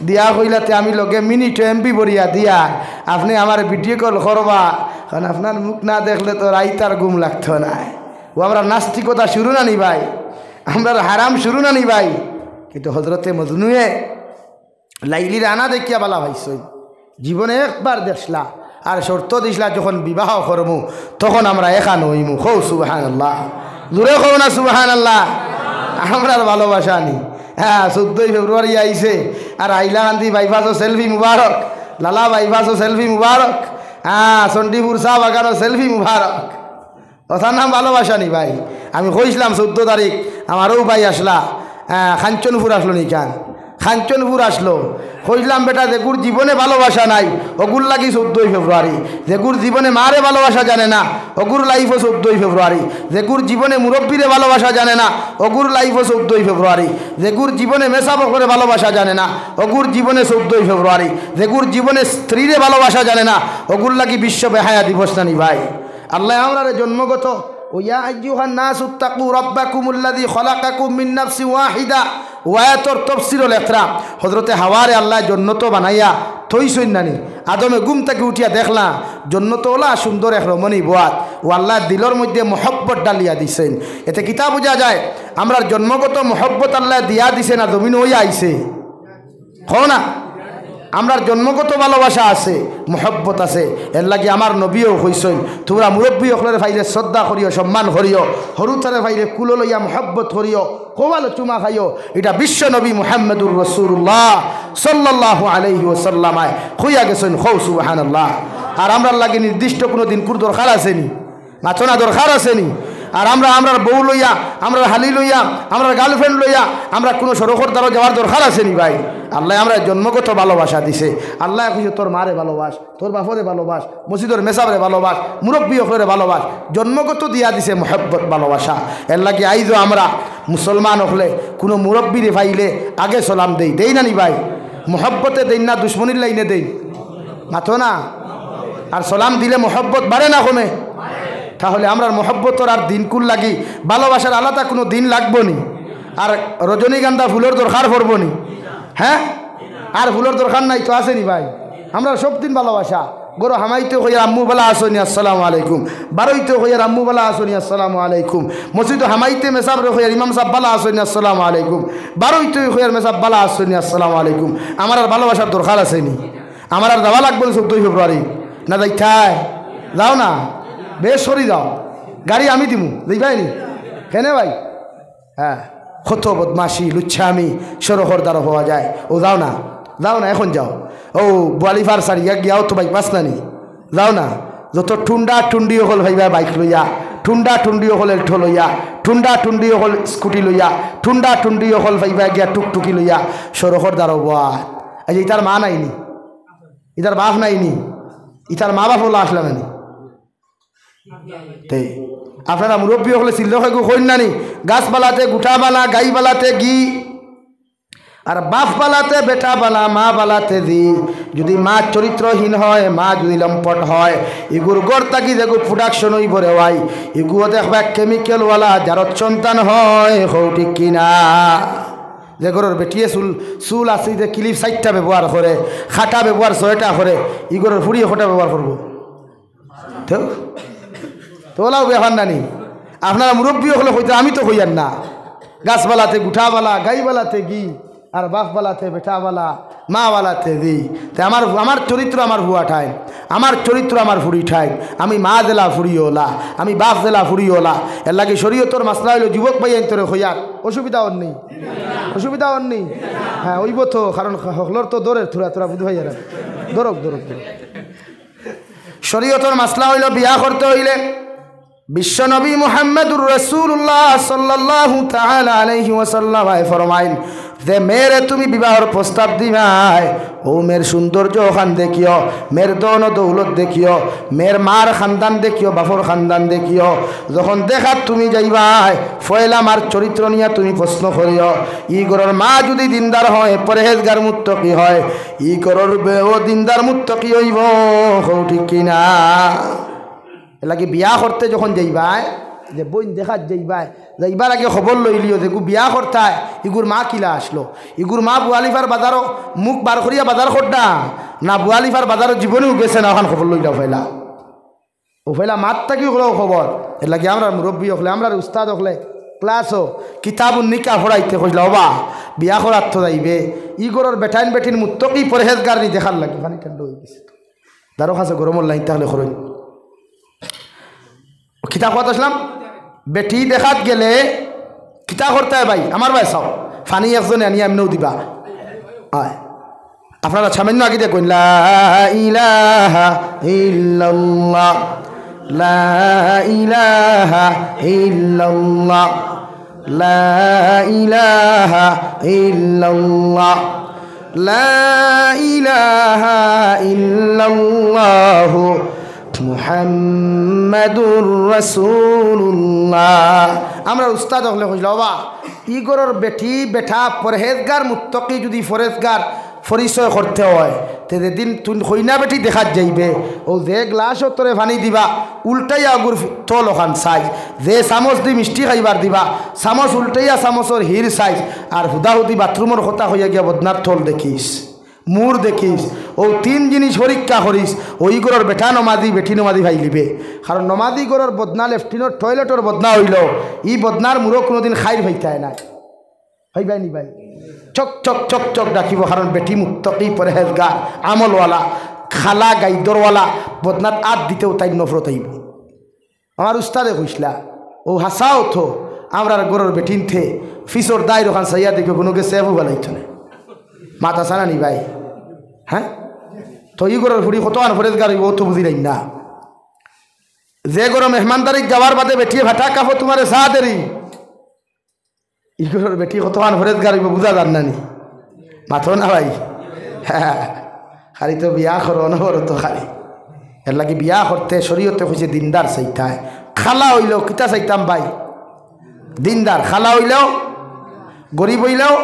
দিয়া কইলাতে আমি লগে মিনিট এমবি বরিয়া দিয়া আপনি আমার ভিডিও কল করবা কারণ আপনার মুখ না দেখলে তো রাইতার ঘুম লাগতো না ও আমরা নাস্তিকতা শুরু না নি ভাই আমরা হারাম শুরু না নি ভাই কিন্তু হজরতে মজনুয়ে লাইলির আনা দেখিয়া বালা ভাইসই জীবনে একবার দেখলা আর শর্ত দিসলা যখন বিবাহ করমু তখন আমরা একা নইমু খৌ সুবহানাল্লাহ জোরে খৌ না সুবহানাল্লাহ আমরা ভালোবাসা নি হ্যাঁ 14ই ফেব্রুয়ারি আইছে আর আইলা গান্ধী বাইপাসও সেলফি মুবারক লালা বাইপাসও সেলফি মুবারক হ্যাঁ চণ্ডীপুর চা বাগানও সেলফি মুবারক কথার নাম ভালোবাসা নি ভাই আমি কইছিলাম 14 তারিখ আমারও ভাই আসলা খাঞ্চনপুর আসলো নি কেন খাঞ্চনপুর আসলো কইলাম বেটা যেগুর জীবনে ভালোবাসা নাই ওগুর লাগি 14ই ফেব্রুয়ারি যেগুর জীবনে মারে ভালোবাসা জানে না ওগুর লাইফও 14ই ফেব্রুয়ারি যেগুর জীবনে মুরব্বীরে ভালোবাসা জানে না ওগুর লাইফও 14ই ফেব্রুয়ারি যেগুর জীবনে মেসাব করে ভালোবাসা জানে না ওগুর জীবনে 14ই ফেব্রুয়ারি যেগুর জীবনে স্ত্রীরে ভালোবাসা জানে না ওগুর লাগি বিশ্ব বেহায়া দিবস নানি ভাই আল্লাহ আমরা জন্মগত ওয়া আইয়ুহান নাসু তাকু রাব্বাকুমুল্লাযী খলাকাকুম মিন নাফসিন ওয়াহিদা ওয়ায়াতর তফসিরুল ইকরাম হযরতে হাওয়ারে আল্লাহ জন্নত বানাইয়া থইছইন নানি আদমে ঘুম থেকে উঠিয়া দেখলা জন্নত ওলা সুন্দর এক রমণী বোয়াত ও আল্লাহ দিলর মধ্যে মহব্বত ডালিয়া দিছেন এতে কিতা বোঝা যায় আমরা জন্মগত মহব্বত আল্লাহ দিয়া দিছে না জমিন হইয়া আইছে হও না আমরা জন্মগত ভালোবাসা আছে মহব্বত আছে এর লাগি আমার নবীও কইছেন তোমরা মুরব্বী হকলের ভাইরে শ্রদ্ধা করিও সম্মান করিও হরুতারে ভাইরে কুলো লইয়া মহব্বত করিও কোবাল চুমা খাইও এটা বিশ্ব নবী মুহাম্মদুর রাসূলুল্লাহ সাল্লাল্লাহু আলাইহি ওয়াসাল্লাম কইয়া গেছেন খৌ সুবহানাল্লাহ আর আমরা লাগি নির্দিষ্ট কোনো দিন কুর দরকার আসেনি নাচনা দরকার আসেনি আর আমরা বউ লইয়া আমরা হালি লইয়া আমরা গার্লফ্রেন্ড লইয়া আমরা কোনো সড়কর দ্বারা যাওয়ার দরকার আসেনি ভাই আল্লাহ আমরা জন্মগত ভালোবাসা দিছে আল্লাহ কইছে তোর মারে ভালোবাস তোর বাপরে ভালোবাস মসজিদের মেসাবরে ভালোবাস মুরব্বী হকরে ভালোবাস জন্মগত দিয়া দিছে মহব্বত ভালোবাসা এর লাগে আইজো আমরা মুসলমান হলে কোনো মুরব্বীরে পাইলে আগে সালাম দেই না নি ভাই মহব্বতে দেই না দুশ্মনির লাইনে দেই মাথো না আর সালাম দিলে মহব্বত বাড়ে না কমে তাহলে আমরা মহব্বতর আর দিনকুল লাগি ভালোবাসার আলাদা কোনো দিন লাগবো নি আর রজনীগন্ধা ফুলের দরকার পড়বো নি হ্যাঁ আর ফুলের দরকার নাই তো আসেনি ভাই আমরা সব দিন ভালোবাসা গরো হামাইতে হইয়া আম্মু বলা আসনি আসসালামু আলাইকুম বারোইতে হইয়া আম্মু বলা আসনি আসসালামু আলাইকুম মসজিদ হামাইতে মেসাব হইয়া ইমাম সাহেব বালা আসনি আসসালামু আলাইকুম বারোইতে হইয়ার মেসাব বালা আসনি আসসালামু আলাইকুম আমার আর ভালোবাসার দরকার আসেনি আমার আর যাওয়া লাগবে না 14 ফেব্রুয়ারি না যাইতাই যাও না বেশ সরি যাও গাড়ি আমি দিমু দেখবাইনি কেন ভাই হ্যাঁ কত বদমাশি লুচ্ছামি সরহর দ্বারা হওয়া যায় ও যাও না এখন যাও ও বোয়ালিফার সারিয়া গিয়াও তো বাইক পাস নানি যাও না যত ঠুন্ডা ঠুন্ডিও হল ভাইবা বাইক লইয়া ঠুন্ডা ঠুন্ডিও হল এল্টো লইয়া ঠুন্ডা ঠুন্ডিও হল স্কুটি লইয়া ঠুন্ডা ঠুন্ডিও হল ভাইবা গিয়া টুকটুকি লইয়া সরহর দ্বারা হওয়া আজ ইতার মা নাইনি ইতার বাপ নাইনি ইতার মা বাপ হলো আসলাম নানি আপনারা মুরব্বী হলে চিল্ল হইন নানি গাছপালাতে গুঠা বালা গাই বালাতে ঘি আর বাপ বালাতে বেটা বালা মা বালাতে দি যদি মা চরিত্রহীন হয় মা যদি লম্পট হয় এগুর গড় তাকি যেগু প্রোডাকশন হইব রে ভাই এগুলো দেখবা কেমিক্যালওয়ালা যার সন্তান হয় হৌটি কিনা যে গরুর বেটিয়ে চুল আছে যে ক্লিপ 60টা ব্যবহার করে খাটা ব্যবহার 6টা করে ইগরের ফুড়িয়ে খোটা ব্যবহার করবো তোলাও ব্যাপার নানি আপনারা মুরব্বী হলে হইতে আমি তো হইয়ার না গাছবালাতে গুঠাবালা, গাইবালাতে গি, আর বাপবালাতে বেটাবালা, মাওয়ালাতে দি। তাই আমার চরিত্র আমার ভুয়া ঠাই, আমার চরিত্র আমার ফুরি ঠাই। আমি মা জেলা ফুরিওলা, আমি বাপ জেলা ফুরিওলা। এর লাগে শরীয়তর মাসলা হইল যুবক ভাই তোরে হইয়ার অসুবিধা ওর নেই, অসুবিধা ওর নেই। হ্যাঁ ওইব তো, কারণ হকলর তো দৌড়ের থোড়া তোরা বুধ ভাইয়ার দরক দরক। শরীয়তর মাসলা হইল বিয়া করতে হইলে বিশ্বনবী মুহাম্মদুর রাসূলুল্লাহ সাল্লাল্লাহু তাআলা আলাইহি ওয়াসাল্লাম ফরমাইন যে মেয়েরে তুমি বিবাহর প্রস্তাব দিবাই, ও মেয়ের সৌন্দর্য ওখান দেখিও, মেয়ের দৌন দৌলত দেখিও, মেয়ের মার খানদান দেখিও, বাপর খানদান দেখিও। যখন দেখাত তুমি যাইবাই, ফয়লা মার চরিত্র নিয়ে তুমি প্রশ্ন করিও। ই ঘরের মা যদি দিনদার হয়, পরহেজগার মুত্তকি হয়, ই ঘরের বেও দিনদার মুত্তকি হইব, ঠিক কিনা? এলাকি বিয়া করতে যখন যাইবাই, যে বইন দেখাত যাইবাই, যাইবার আগে খবর লইলিও যে বিয়া করতায় ইগুর মা কিলা আসলো, ইগুর মা বুয়ালিফার বাজারও মুখ বার করিয়া বাজার করডা না বুয়ালিফার বাজারও জীবনেও গেছে না, ওখান খবর লইলাও ফেলা। ও ফেলা মাত থাকি হলেও খবর। এর লাগে আমরা মুরব্বী হলে, আমরা উস্তাদ হলে ক্লাসও কিতাবুন নিকা ফড়াইতে কইলা ওবা বিয়া করার তো যাইবে, ইগরের বেটাইন বেটিন মুত্তকি পরহেজগার নি দেখার লাগে। পানি ঠান্ডা হয়ে গেছে, দারো কাছে গরমের লাইন তাহলে করুন। কিতাব কথা আসলাম, বেটি দেখাত গেলে কিতা করতে হয় ভাই? আমার ভাই চাও ফানি একজনে আনিয়া এমনিও দিবা। হয় আপনারা সামান্য আগে দেখুন, লা ইলাহা ইল্লাল্লাহ, লা ইলাহা ইল্লাল্লাহ, লা ইলাহা ইল্লাল্লাহ, লা ইলাহা ইল্লাল্লাহ মুহাম্মাদুর রাসূলুল্লাহ। আমরা উস্তাদ হলে কইল বাবা ইগরের বেটি বেটা পরহেজগার মুত্তকি যদি ফরেজগার পরিচয় করতে হয়, তে যেদিন তুই কইনা বেটি দেখাত যাইবে, ও যে গ্লাসও তোরে পানি দিবা উল্টাইয়া আগুর থল ওখান সাইজ, যে চামচ দি মিষ্টি খাইবার দিবা চামচ উল্টাইয়া চামচর হির সাইজ, আর হুদাহুদি বাথরুমের কথা হইয়া গিয়া বদনার থল দেখিস, মুর দেখিস। ও তিন জিনিস পরীক্ষা করিস, ওই গরর বেটা নমাদি বেটি নমাদি ভাই লিবে। কারণ নমাদি গরর বদনা লেফটিনোর টয়লেটর বদনা হইল, ই বদনার মুরো কোনোদিন খাইর ভাইতায় না, ভাই ভাই নি ভাই চক চক চক চক ডাকিব। কারণ বেটি মুত্তকি পরহেজগার আমলওয়ালা খালা গাইদরওয়ালা বদনাত আত দিতেও তাই নফরত আইব। আমার উস্তাদে কইসলা ও হাসাও থো আমরা গরর বেটিন থে ফিসর দায় ওখান সাইয়া দেখে কোনো গে সেবু বেলাইত না মাথা সানা নি ভাই। হ্যাঁ তো ই গরর ফুড়ি কত আন ফরেজগার হইব তো বুঝি নাই না। যে গরো মেহমানদারি যাওয়ার বাদে বেটিয়ে ভাটা কাপো তোমার সা দেরি, ইগরের বেটি কত আন ফরেজগার হইব বুঝা যান নানি মাথো না ভাই। হ্যাঁ খালি তো বিয়া করো অনবর তো খালি। এর লাগে বিয়া করতে শরীয়তে হয়েছে দিনদার চাইতায়। খালা হইলেও কিতা চাইতাম ভাই দিনদার, খালা হইলেও গরিব হইলেও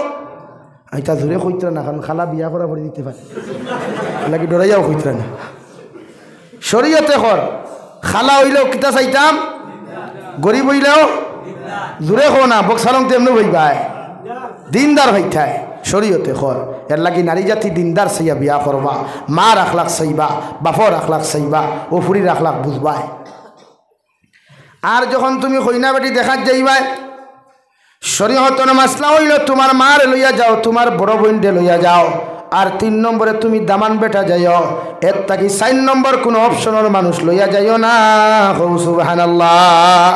এটা জোরে কইতরা না, কারণ খালা বিয়া করা করে দিতে পারে, এর লাগে ডরাইয়াও কইতরা না। শরীয়তে কর খালা হইলেও কিতা চাইতাম, গরিব হইলেও জোরে কো না বক্সালং তেমনি হইবাই দিনদার হইতায় শরীয়তে কর। এর লাগি নারী জাতি দিনদার চাইয়া বিয়া করবা, মার আখলাক চাইবা, বাপর আখলাক চাইবা, ও ফুরির আখলাক বুঝবাই। আর যখন তুমি কইনা বেটি দেখাত যাইবাই, শরীয়তর মাসলা হইল তোমার মার লইয়া যাও, তোমার বড় বোনকে লইয়া যাও। আর 3 নম্বরে তুমি দামান বেটা যাইও, এর থাকি 4 নম্বর কোনো অপশনের মানুষ লইয়া যাইও না। সুবহানাল্লাহ।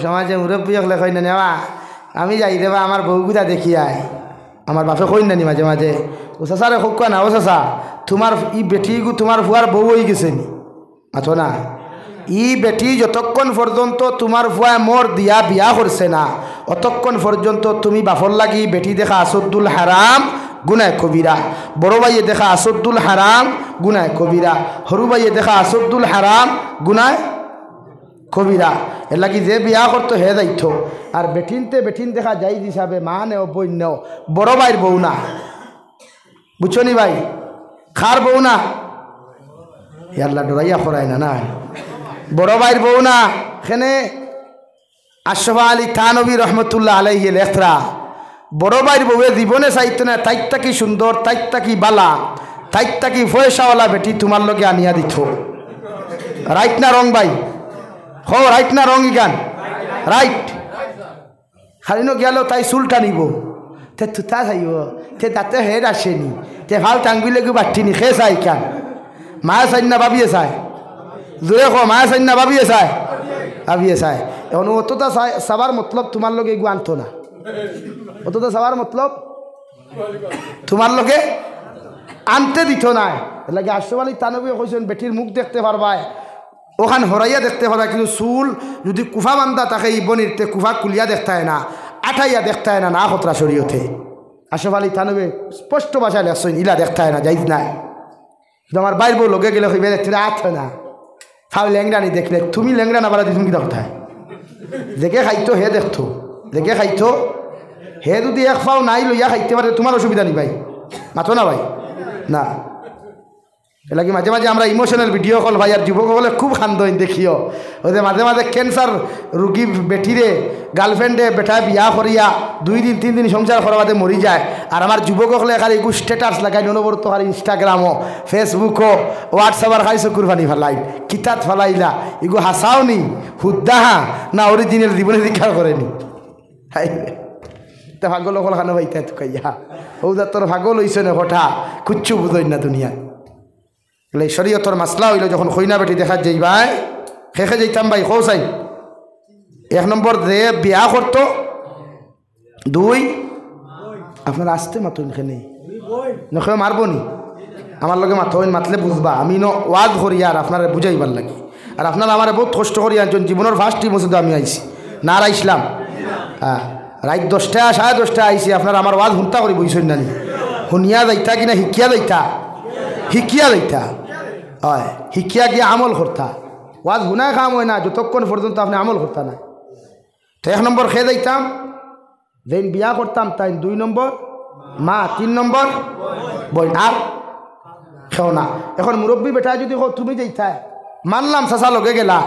সমাজে মুরব্বী হলে কই না নেওয়া আমি যাই দেবা আমার বউগুলা দেখি আয়, আমার বাপে কই নানি মাঝে মাঝে ও চাচারে হোক না, ও চাচা তোমার ই বেটিগু তোমার ফুয়ার বউ হয়ে গেছে নি আছো না, ই বেটি যতক্ষণ পর্যন্ত তোমার ফুয়া মোর দিয়া বিয়া করছে না অতক্ষণ পর্যন্ত তুমি বাপর লাগি বেটি দেখা আসদ্দুল হারাম গুনায় কবিরা, বড় ভাইয়ে দেখা আসদ্দুল হারাম গুনায় কবিরা, হরু ভাইয়ে দেখা আসদ্দুল হারাম গুনায় কবিরা। এর লাগি যে বিয়া করতো হে যাইতো। আর বেটিনতে বেটিন দেখা যাই হিসাবে মা নেও বই নেও, বড় ভাইয়ের বউ না, বুঝছো নি ভাই, খার বউ না, আল্লাহ ডরাইয়া করায় না না, বড় ভাইয়ের বউ না। এখানে আশরাফ আলী থানভী রহমতুল্লাহ আলাইহি লেখরা বড় ভাইয়ের বউয়ে জীবনে চাইতো না তাইতা কি সুন্দর, তাইতা কি বালা, তাইতা কি পয়সাওয়ালা বেটি তোমার লগে আনিয়া দিত। রাইট না রং ভাই? হো রাইট না রং ইগান? রাইট। খালি গেল তাই চুলটা নিব তে তুতা চাইব তে তাতে হেড আসেনি তে ভাল টাঙ্গিলে গো বাট্টিনি খে চাই কেন মায়ে চাই না ভাবিয়ে চায় জোরে কো মায়ে চাই না ভাবিয়ে চায় ভাবিয়ে চায় এখন অতটা চাবার মতলব তোমার লগে এগু আনতো না অতটা চাবার মতলব তোমার লগে আনতে দিত না লাগে আশরাফ আলী থানভী কইছেন বেটির মুখ দেখতে পারবায় ওখান হরাইয়া দেখতে পারবা কিন্তু চুল যদি কুফা বান্ধা থাকে এই বনিরতে কুফা কুলিয়া দেখতে হয় না আঠাইয়া দেখতে হয় না না খতরা শরীয়তে আশরাফ আলী থানভী স্পষ্ট ভাষায় লেখছেন ইলা দেখতে হয় না যাইজ নাই কিন্তু আমার বাইর বউ লগে গেলে হইবে দেখতে আট হয় না খাও ল্যাংড়ানি দেখলে তুমি ল্যাংড়া না বাড়া তুমি কি দেখতে দেখে খাইতো হে দেখতো দেখে খাইতো হে যদি এক পাও নাই লইয়া খাইতে পারে তোমার অসুবিধা নেই ভাই মাতো না ভাই না এলাকি মাঝে মাঝে আমরা ইমোশনাল ভিডিও কল ভাই আর যুবকসকলে খুব খান্দইন দেখিও ওই যে মাঝে মাঝে ক্যান্সার রুগী বেটিরে গার্লফ্রেন্ডে বেটায় বিয়া করিয়া 2 দিন 3 দিন সংসার করার বাদে মরি যায় আর আমার যুবকসকলে খালি এগু স্ট্যাটাস লাগাই অনবরত খালি ইনস্টাগ্রামও ফেসবুকও হোয়াটসঅ্যাপের খাই চকুর পানি ফেলাই কিতাত ফেলাইলা এগু হাসাও নি হুদ্দাহা না অরিজিনাল জীবনে দীক্ষা করেনি হাই তা ভাগল অকল খানো ভাইতা তুকাইয়া ও যা তোর ভাগল হইছে না হঠা কুচ্ছু বুঝই না দুনিয়া এলে শরীয়তর মাসলা হইল যখন খইনা বেটি দেখা যাই ভাই খেখে যাইতাম ভাই খো চাই 1 নম্বর যে বিয়া করতো 2 আপনার আসতে মাতুন খেনে নখে মারবো নি আমার লগে মাথইন মাতলে বুঝবা আমি ন ওয়াজ করি আর আপনারা বুঝাইবার লাগে আর আপনারা আমার বহুত কষ্ট করি আনছেন জীবনের ফার্স্ট টাইম মসজিদে আমি আইছি না আইসলাম হ্যাঁ রাত 10টা 10:30 আইছি আপনারা আমার ওয়াজ হুনতা করি বইছেন না শুনিয়া যাইতা কিনা শিকিয়া যাইতা হয় শিকিয়া গিয়ে আমল করতা ওয়াজ হুনায় কাম হয় না যতক্ষণ পর্যন্ত আপনি আমল করতা না তো 1 নম্বর খেয়ে যাইতাম যেদিন বিয়া করতাম তাই 2 নম্বর মা 3 নম্বর বইন আর খেও না এখন মুরব্বী বেটা যদি তুমি যাইতায় মানলাম চাচা লগে গেলা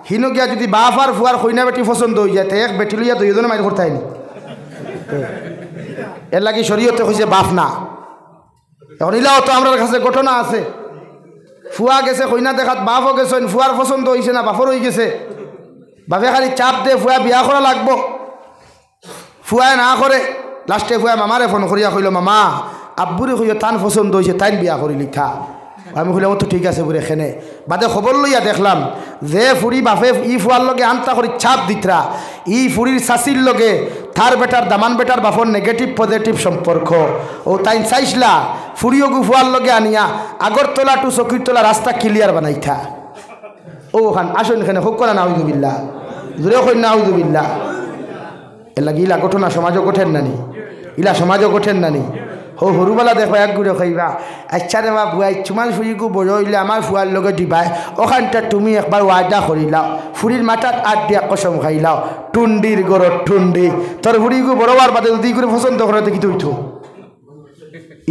হিনো গিয়া যদি বাপ আর ফুয়ার কইনা বেটি পছন্দ হয়ে যায় এক বেটি লইয়া 2 জনে মাইর করতে হয়নি এর লাগি শরীয়তে কইছে বাপ না এখন ইলাও তো আমার কাছে ঘটনা আছে ফুয়া গেছে কইনা দেখাত বাপও গেছেন ফুয়ার পছন্দ হয়েছে না বাপর হয়ে গেছে বাপে খালি চাপ দে ফুয়া বিয়া করা লাগবো ফুয়ায় না করে লাস্টে ফুয়া মামারে ফোন করিয়া কইল মামা আব্বুরে কইয়া তান পছন্দ হয়েছে তাইন বিয়া করি লিখা আমি কইলাম তো ঠিক আছে বুড়ে এখানে বাদে খবর লইয়া দেখলাম যে ফুরি বাপে ই ফুয়ার লগে আনতা করি চাপ দিতরা ই ফুরির শাশির লগে থার বেটার দামান বেটার বাপর নেগেটিভ পজিটিভ সম্পর্ক ও তাই চাইছিলা ফুরিও গু ফুয়ার লগে আনিয়া আগরতলা টু চকিরতলা রাস্তা ক্লিয়ার বানাইথা ও খান আসুন এখানে হোক করা নাউজুবিল্লাহ জোরে কই নাউজুবিল্লাহ এর লাগি ইলা ঘটনা সমাজও কঠেন নানি ইলা সমাজও কঠেন নানি হো সৰুবেলা দেখবা এক গুড়ে খাইবা আচ্ছা রে বা বুয়াই চুমান ফুরিকো বড় হইলে আমার ফুয়ার লগে দিবাই ওখানটা তুমি একবার ওয়াদা করিলাও ফুরির মাথাত আট দিয়া কসম খাইলাও টুন্ডির গরত টুন্ডি তোর ফুরিকো বড়বার বাদে যদি করে পছন্দ করে দেখি তুই তো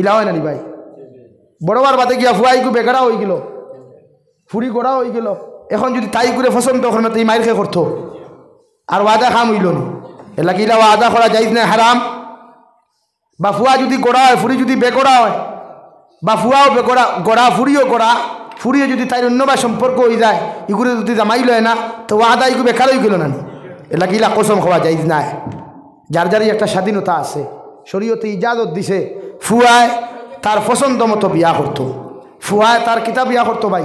ইলা হয় না ভাই বড়বার বাদে গিয়া ফুয়াইকো বেকারা হয়ে গেল ফুরি গোড়া হয়ে গেল এখন যদি তাই করে পছন্দ করে তুই মাইর খেয়ে করতো আর ওয়াদা খাম হইল না এর লাগি ইলা ওয়াদা করা যাইজ না হারাম বা ফুয়া যদি গোড়া হয় ফুরি যদি বেগোড়া হয় বা ফুয়াও বেগোড়া গোড়া ফুরিও গোড়া ফুরিয়ে যদি তাই অন্য বা সম্পর্ক হয়ে যায় এগুলো যদি জামাই লয় না তো ওয়াদা এগুলো বেকার হয়ে গেল না এলা গিলা কসম খাওয়া যাইজ নাই যার যারই একটা স্বাধীনতা আছে শরীয়তে ইজাজত দিছে ফুয়ায় তার পছন্দ মতো বিয়া করতো ফুয়ায় তার কিতা বিয়া করতো ভাই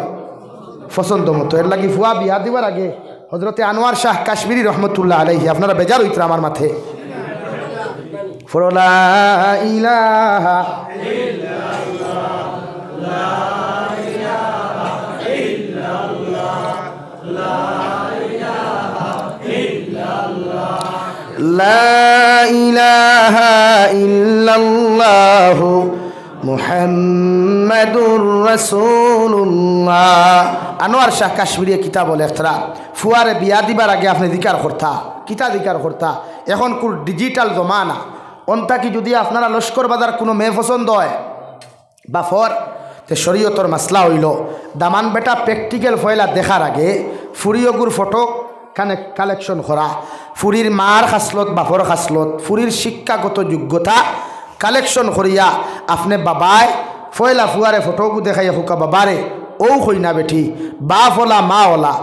পছন্দ মতো এর লাগি ফুয়া বিয়া দিবার আগে হজরতে আনোয়ার শাহ কাশ্মীরি রহমতুল্লাহ আলাইহি আপনারা বেজার হইতরা আমার মাথে লা ইলাহা ইল্লাল্লাহ লা ইলাহা ইল্লাল্লাহ লা ইলাহা ইল্লাল্লাহ লা ইলাহা ইল্লাল্লাহ মুহাম্মাদুর রাসূলুল্লাহ আনোয়ার শাহ কাশ্মীরি কিতাব লেখরা ফুয়ারে বিয়া দিবার আগে আপনি জিকার করতা কিতা জিকার করতা এখন কোন ডিজিটাল জমানা অন্তাকি যদি আপনারা লস্কর বাজার কোনো মেয়ে পছন্দ হয় বা ফর তে শরীয়তর মাসলা হইল দামান বেটা প্র্যাকটিক্যাল ফয়লা দেখার আগে ফুরিয়গুর ফটো কালেকশন করা ফুরির মার খাসলত বাপর খাসলত ফুরির শিক্ষাগত যোগ্যতা কালেকশন করিয়া আপনি বাবায় ফয়লা ফুয়ারে ফটোগু দেখাইয়া হুকা বাবারে ও হইনা বেঠি বাপ ওলা মা ওলা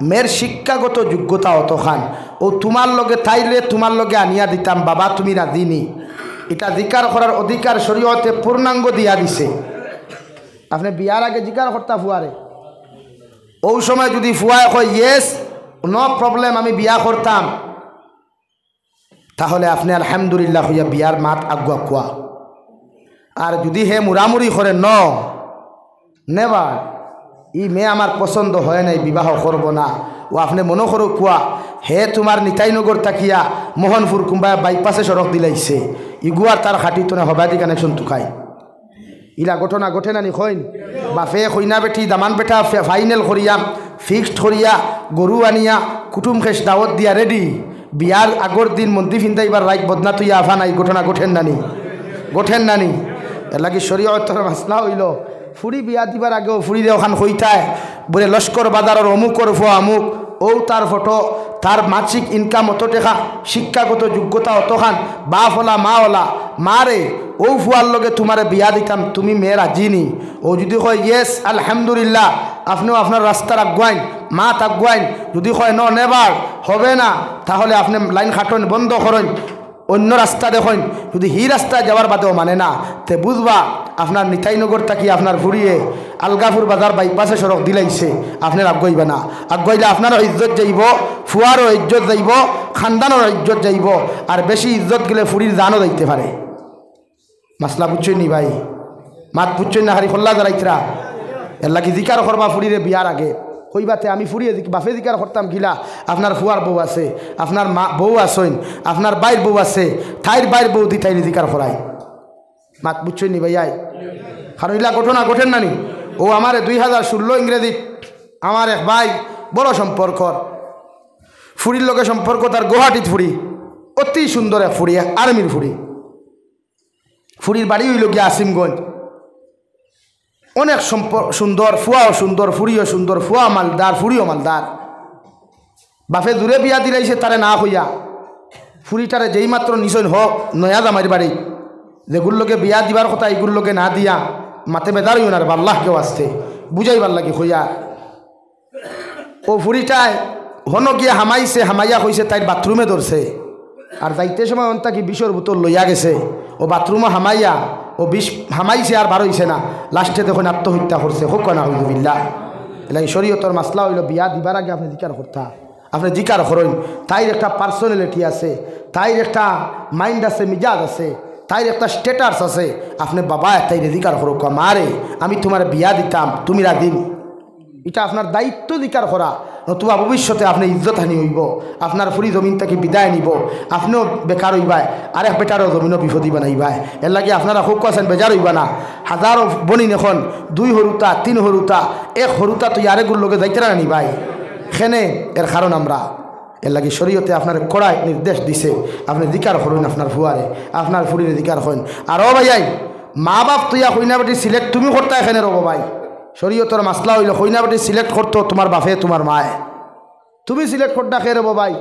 মেয়ের শিক্ষাগত যোগ্যতা অতখান ও তোমার লগে তাইলে তোমার লগে আনিয়া দিতাম বাবা তুমি রাজিনি এটা জিকার করার অধিকার শরীয়তে পূর্ণাঙ্গ দিয়া দিছে। আপনি বিয়ার আগে জিকার করতা ফুয়ারে ওই সময় যদি ফুয়ায় কয় ইয়েস নো প্রবলেম আমি বিয়া করতাম তাহলে আপনি আলহামদুলিল্লাহ হইয়া বিয়ার মাত আগুয়া কুয়া। আর যদি হে মুরামুরি করে নেবার ই মেয়ে আমার পছন্দ হয় নাই বিবাহ করব না ও আপনি মনে করো কুয়া হে তোমার নিতাইনগর তাকিয়া মোহনপুর কুম্বা বাইপাসে সড়ক দিলাইছে ইগুয়ার তার খাটি তো না হবাদি কানেকশন তুকাই ইলা ঘটনা ঘটে নানি কইন বাপে কইনা বেটি দামান বেটা ফাইনাল করিয়া ফিক্সড করিয়া গরু আনিয়া কুটুম খেস দাওয়াত দিয়া রেডি বিয়ার আগর দিন মন্দির ফিন্দাইবার রাইক বদনা তুইয়া আফা নাই ঘটনা ঘটেন নানি এর লাগি শরীয়তর মাসলা হইল ফুরি বিয়া দিবার আগেও ফুরিরে ওখান হইতায় বলে লস্কর বাজারের অমুকর ফুয়া অমুক ও তার ফটো তার মাসিক ইনকাম অত টেকা শিক্ষাগত যোগ্যতা অতখান বাপ ওলা মা ওলা মারে ও ফুয়ার লগে তোমারে বিয়া দিতাম তুমি মেয়ের আজিনি ও যদি কয় ইয়েস আলহামদুলিল্লাহ আপনিও আপনার রাস্তার আগুয়াইন মাত আগুয়াইন যদি কয় নেবার হবে না তাহলে আপনি লাইন খাটন বন্ধ করেন অন্য রাস্তা দেখেন যদি হি রাস্তায় যাওয়ার বাদেও মানে না তে বুঝবা আপনার নিতাইনগর থাকি আপনার ঘুরিয়ে আলগাপুর বাজার বাইপাসে সড়ক দিলাইছে আপনার আগুয়াইবে না আগুয়াইলে আপনারও ইজ্জত যাইব ফুয়ারও ইজ্জত যাইব খানদানেরও ইজ্জত যাইব আর বেশি ইজ্জত গেলে ফুরির জানও যাইতে পারে। মাসলা বুঝছেন নি ভাই মাত বুঝছেন না হারি খোল্লা দাঁড়াইতরা এর লাগি জিকার করবা ফুরিরে বিয়ার আগে কইবাতে আমি ফুরিয়ে বাফে জিকার করতাম গিলা আপনার ফুয়ার বউ আছে আপনার মা বউ আসেন আপনার বাইর বউ আছে থাইর বাইর বউ দি তাই জিকার করাই মাত বুঝছেন নি ভাইয়াই কারণ ইলা ঘটনা ঘটেন নানি ও আমার 2016 ইংরেজি আমার এক ভাই বড় সম্পর্কর ফুরির লোকের সম্পর্ক তার গুয়াহাটিত ফুরি অতি সুন্দর এক ফুরি আর্মির ফুরির বাড়ি হইল গিয়া আসিমগঞ্জ অনেক সুন্দর ফুয়াও সুন্দর ফুরিও সুন্দর ফুয়া মালদার ফুরিও মালদার বাপে দূরে বিয়া দিলাইছে তারে না হইয়া ফুরিটারে যেই মাত্র নিশন হোক নয়া জামাইর বাড়ি যেগুলোর লোকে বিয়া দিবার কথা এইগুলোর লোকে না দিয়া মাতে বেদার হইও না বাল্লাহ কেউ আসতে বুঝাইবার লাগে হইয়া ও ফুরিটায় হন গিয়া হামাইছে হামাইয়া হইছে তাই বাথরুমে ধরছে আর যাইতে সময় অন্তা কি বিষর বোতল লইয়া গেছে ও বাথরুমে হামাইয়া ও বিষ হামাইছে আর বার হইছে না লাস্টে দেখুন আত্মহত্যা করছে হোক না হইবিল্লা এলাই শরীয়তর মাসলা হইল বিয়া দিবার আগে আপনি জিকার করতা আপনি জিকার করেন তাইর একটা পার্সোনালিটি আছে তাইর একটা মাইন্ড আছে মিজাজ আছে তাইর একটা স্ট্যাটাস আছে আপনি বাবা তাই জিকার করো মারে আমি তোমার বিয়া দিতাম তুমি রাদিন এটা আপনার দায়িত্ব জিকার করা নতুবা ভবিষ্যতে আপনি ইজ্জত হানি হইব আপনার ফুরি জমিন থেকে বিদায় নিব আপনিও বেকার হইবাই আর এক বেটারও জমিনও বিপদি বানাইবাই এর লাগে আপনারা খুব আছেন বেজার হইবা না হাজারো বনিন এখন 2 হরুতা 3 হরুতা 1 হরুতা তুই আরেকগুলোর লোকে যাইতে না নিবাই খেনে এর কারণ আমরা এর লাগে শরীয়তে আপনার কড়াই নির্দেশ দিছে আপনি জিকার করুন আপনার ফুয়ারে আপনার ফুরিরে জিকার হন আর ও ভাইয়াই মা বাপ তুইয়া কইনা বেটি সিলেক্ট তুমি করতা এখানে রব ভাই শরীয়তর মাসলা হইল কইনা বেটি সিলেক্ট করতো তোমার বাপে তোমার মায়ে তুমি সিলেক্ট করতা খেয়ে রব ভাই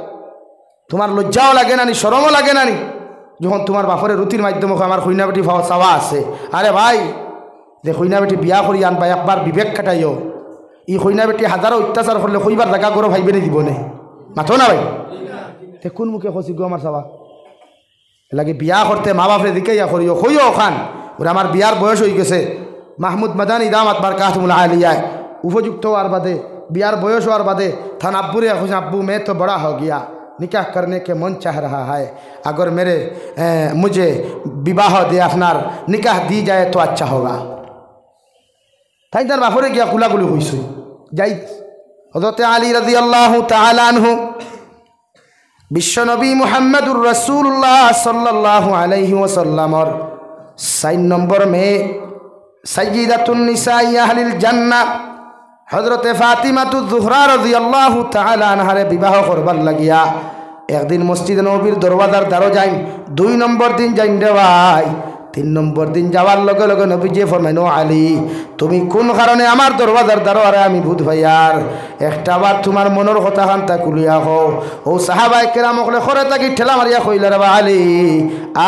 তোমার লজ্জাও লাগে না নি শরমও লাগে না নি যখন তোমার বাপরে রুটির মাধ্যমে আমার কইনা বেটি চাওয়া আছে আরে ভাই যে কইনা বেটি বিয়া করি আনবা একবার বিবেক কাটাইও ই কইনা বেটি হাজারো অত্যাচার করলে কইবার জায়গা করো ভাইবে নি দিবনে মাথো না ভাই তে কোন মুখে খসি গো আমার চাওয়া লাগে বিয়া করতে মা বাপরে দিকে ইয়া করিও কইও খান ওরা আমার বিয়ার বয়স হয়ে গেছে মাহমুদ মাদানী দামাত বারকাতুল আলিয়া উপযুক্ত হওয়ার বাদে बियार बयस और बादे थान अब्बू रे खुश अब्बू मैं तो बड़ा हो गया निकाह करने के मन चाह रहा है अगर मेरे मुझे विवाह दे अपनार निकाह दी जाए तो अच्छा होगा ताई तार बापरे गया कुलाकुली हुई যাই হযরত আলী রাদিয়াল্লাহু তাআলা আনহু বিশ্বনবী মুহাম্মদুর রাসূলুল্লাহ সাল্লাল্লাহু আলাইহি ওয়াসাল্লামর 4 নম্বর মেয়ে সাইয়্যিদাতুন নিসাই আহলিল জান্নাহ হযরত ফাতিমাতুজ জোহরা রাদিয়াল্লাহু তাআলা আনহারে বিবাহ করবার লাগিয়া একদিন মসজিদে নববীর দরওয়াজার দ্বারো যাই 2 নম্বর দিন যাইন রে ভাই তিন নম্বর দিন যাওয়ার লগে লগে নবীজি ফরমাইন ও আলী তুমি কোন কারণে আমার দরওয়াজার দ্বারে আমি ভূত ভাইয়ার একটা বার তোমার মনের কথা খান্তা কুলিয়া হও ও সাহাবায়ে কেরাম ওখানে খরে থাকি ঠেলা মারিয়া কইলা রে আলী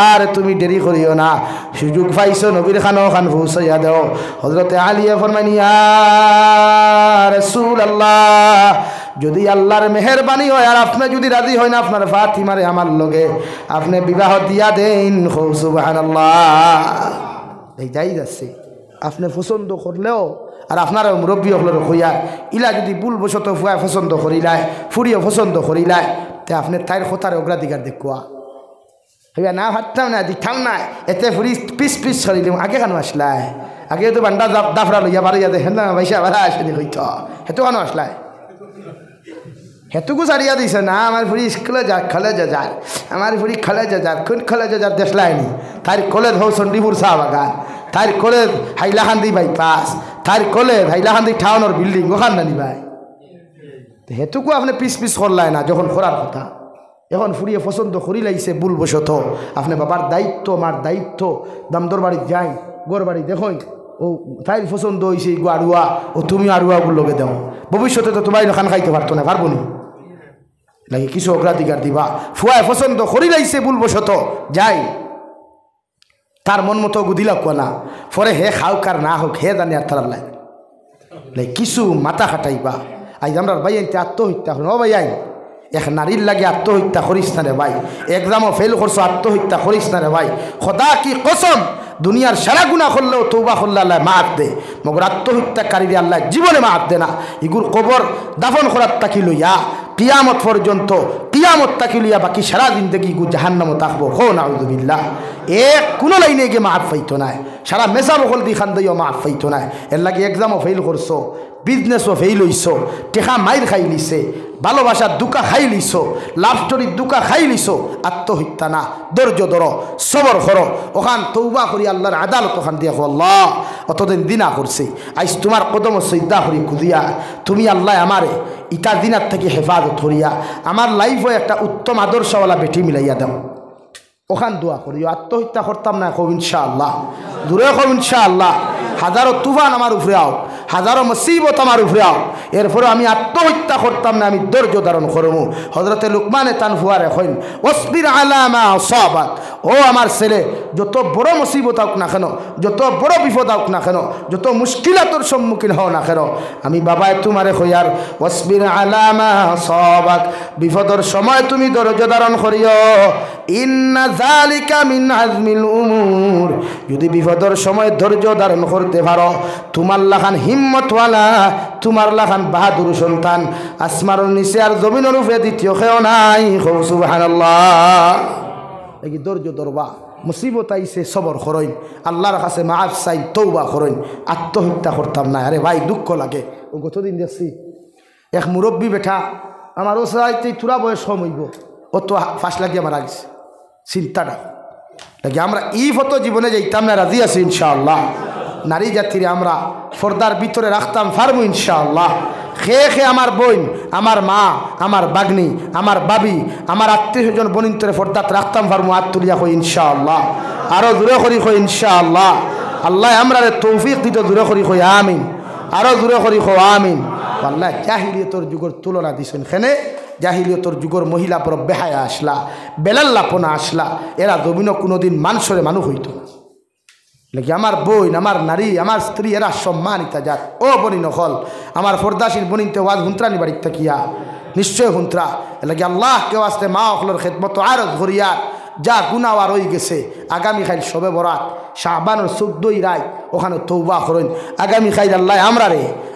আর তুমি দেরি করিও না সুযোগ পাইছো নবীর খানো খান পৌঁছাইয়া দাও হযরতে আলিয়া ফরমাইন ইয়া রাসূলুল্লাহ যদি আল্লাহর মেহেরবানি হয় আর আপনি যদি রাজি হয় না আপনার ফাতিমারে আমার লগে আপনি বিবাহ দিয়া দেন সুবহানাল্লাহ এই যাই যাচ্ছে আপনি পছন্দ করলেও আর আপনার মুরব্বী হলের হইয়া ইলা যদি ভুল বশত ফুয়া পছন্দ করিলায় ফুরিও পছন্দ করিলায় তে আপনি তাইর কথার অগ্রাধিকার দেখুয়া হইয়া না ভাবতাম না দিতাম না এতে ফুরি পিস পিস করিলাম আগে কেন আসলায় আগে তো বান্ডা দাফরা লইয়া বাড়িয়া দেখেন না পয়সা ভাড়া আসেনি হইত হেতু কেন আসলায় হেতুকু সারিয়া দিছে না আমার ফুরি স্কুলে যা খলে যার আমার ফুরি খলে যার কোন খলে যার দেখলাইনি তার কলেজ হও চণ্ডীপুর চাহ বাগান তার কলেজ হাইলাকান্দি বাইপাস তার কলেজ হাইলাকান্দি টাউনের বিল্ডিং ওখান নানি ভাই হেতুকু আপনি পিস পিস করলাই না যখন করার কথা এখন ফুরিয়ে পছন্দ করি লাইছে ভুল বশত আপনি বাবার দায়িত্ব মার দায়িত্ব দামদর বাড়ি যাই গোর বাড়ি দেখই ও তাই পছন্দ হয়েছে গো আড়ুয়া ও তুমি আড়ুয়াগুলো লগে দাও ভবিষ্যতে তো তোমার খান খাইতে পারতো না পারবো নি লাগে কিছু অগ্রাধিকার দিবা ফুয়ায় পছন্দ করি লাইছে ভুল বশত যাই তার মন মতো দিলা কোনা পরে হে খাও কার না হোক হে জানি আর তার লাগে কিছু মাথা খাটাইবা আজ আমরা ভাই আনতে আত্মহত্যা করেন ও ভাই আইন এক নারীর লাগে আত্মহত্যা করিস না রে ভাই এক্সামও ফেল করছো আত্মহত্যা করিস না রে ভাই খোদা কি কসম দুনিয়ার সারা গুণা করলেও তৌবা করলে আল্লাহ মাফ দে মগর আত্মহত্যাকারীরে আল্লাহ জীবনে মাফ দে না এগুর কবর দাফন করার তাকি লইয়া কিয়ামত পর্যন্ত কিয়ামত তাকি লইয়া বাকি সারা জিন্দগি গু জাহান্নামে থাকবো হো নাউযুবিল্লাহ কোনো লাইনে গিয়ে মাফ পাইতো না সারা মেসা বকল দি খান দিও মাফ পাইতো না এর লাগে এক্সামও ফেল করছো বিজনেসও ফেল হইছ টেকা মাইর খাই লিছে ভালোবাসার দুকা খাই লিছ লাভ স্টোরির দুকা খাই লিছ আত্মহত্যা না ধৈর্য ধরো সবর করো ওখান তৌবা করি আল্লাহর আদালত ওখান দিয়ে আল্লাহ অতদিন দিনা করছে আজ তোমার কদম সৈদা করি খুদিয়া তুমি আল্লাহ আমারে ইটা দিনার থেকে হেফাজত করিয়া আমার লাইফও একটা উত্তম আদর্শওয়ালা বেটি মিলাইয়া দাও ওখান দোয়া করিও আত্মহত্যা করতাম না কব ইনশাআল্লাহ দূরে কব ইনশাআল্লাহ হাজারো তুফান আমার উপরে আও হাজারো মুসিবত আমার উপরে আও এরপরে আমি আত্মহত্যা করতাম না আমি ধৈর্য ধারণ করবো হযরতে লুকমানে তানফুয়ার এখন ওয়াসবির আলা মা আসাবাক ও আমার ছেলে যত বড় মুসিবত হোক না কেন যত বড় বিপদ হোক না কেন যত মুশকিলাতর সম্মুখীন হও না কেন আমি বাবায় তোমারে কইয়ার ওয়াসবির আলা মা আসাবাক বিপদের সময় তুমি ধৈর্য ধারণ করিও ইন্না যালিকা মিন আজমিল উমুর যদি বিপদের সময় ধৈর্য ধারণ করতে পারো তোমার লাখান হিম্মতওয়ালা তোমার লাখান বাহাদুর সন্তান আসমার নিচে আর জমিনের উপরে দ্বিতীয় কেউ নাই সুবহানাল্লাহ এই ধৈর্য ধরবা মুসিবত আইছে সবর করইন আল্লাহর কাছে মাফ চাই তওবা করইন আত্মহত্যা করতাম না আরে ভাই দুঃখ লাগে ও গতদিন দেখছি এক মুরব্বী বেটা আমার ও চাইতে তুরা বয়স কম হইব ও তো ফাঁস লাগিয়ে মারা গেছে চিন্তাটা লাগে আমরা ই ফটো জীবনে যাইতাম না রাজি আছি ইনশাআল্লাহ নারী জাতিরে আমরা পর্দার ভিতরে রাখতাম পারবো ইনশাআল্লাহ খেয়ে খেয়ে আমার বোন আমার মা আমার বাগনি আমার বাবি আমার আত্মীয় স্বজন বনিন্তরে পর্দাত রাখতাম পারবো আত্মলিয়া হই ইনশাআল্লাহ আরও দূরে করি হই ইনশাআল্লাহ আল্লাহ আমরা তৌফিক দিতে দূরে করি হই আমিন আরও দূরে করি হো আমিন আল্লাহ জাহিলিয়তর যুগের তুলনা দিছেন খেনে জাহিলিয়তর যুগের মহিলা পর বেহায়া আসলা বেলাল্লাপনা আসলা এরা জমিন কোনোদিন মানুষরে মানুষ হইত না নাকি আমার বোন আমার নারী আমার স্ত্রী এরা সম্মানিতা যাক ও বনি নকল আমার ফরদাসির বনিতে ওয়াজ হুন্ত্রানি বাড়ির থাকিয়া নিশ্চয় হুন্ত্রা এলাকি আল্লাহ কেউ আসতে মা অকলর খেদমত আরো ধরিয়া যা গুনাওয়া রয়ে গেছে আগামীকাল শবে বরাত শাবানের 14ই রাত ওখানে তৌবা করেন আগামীকাল আল্লাহ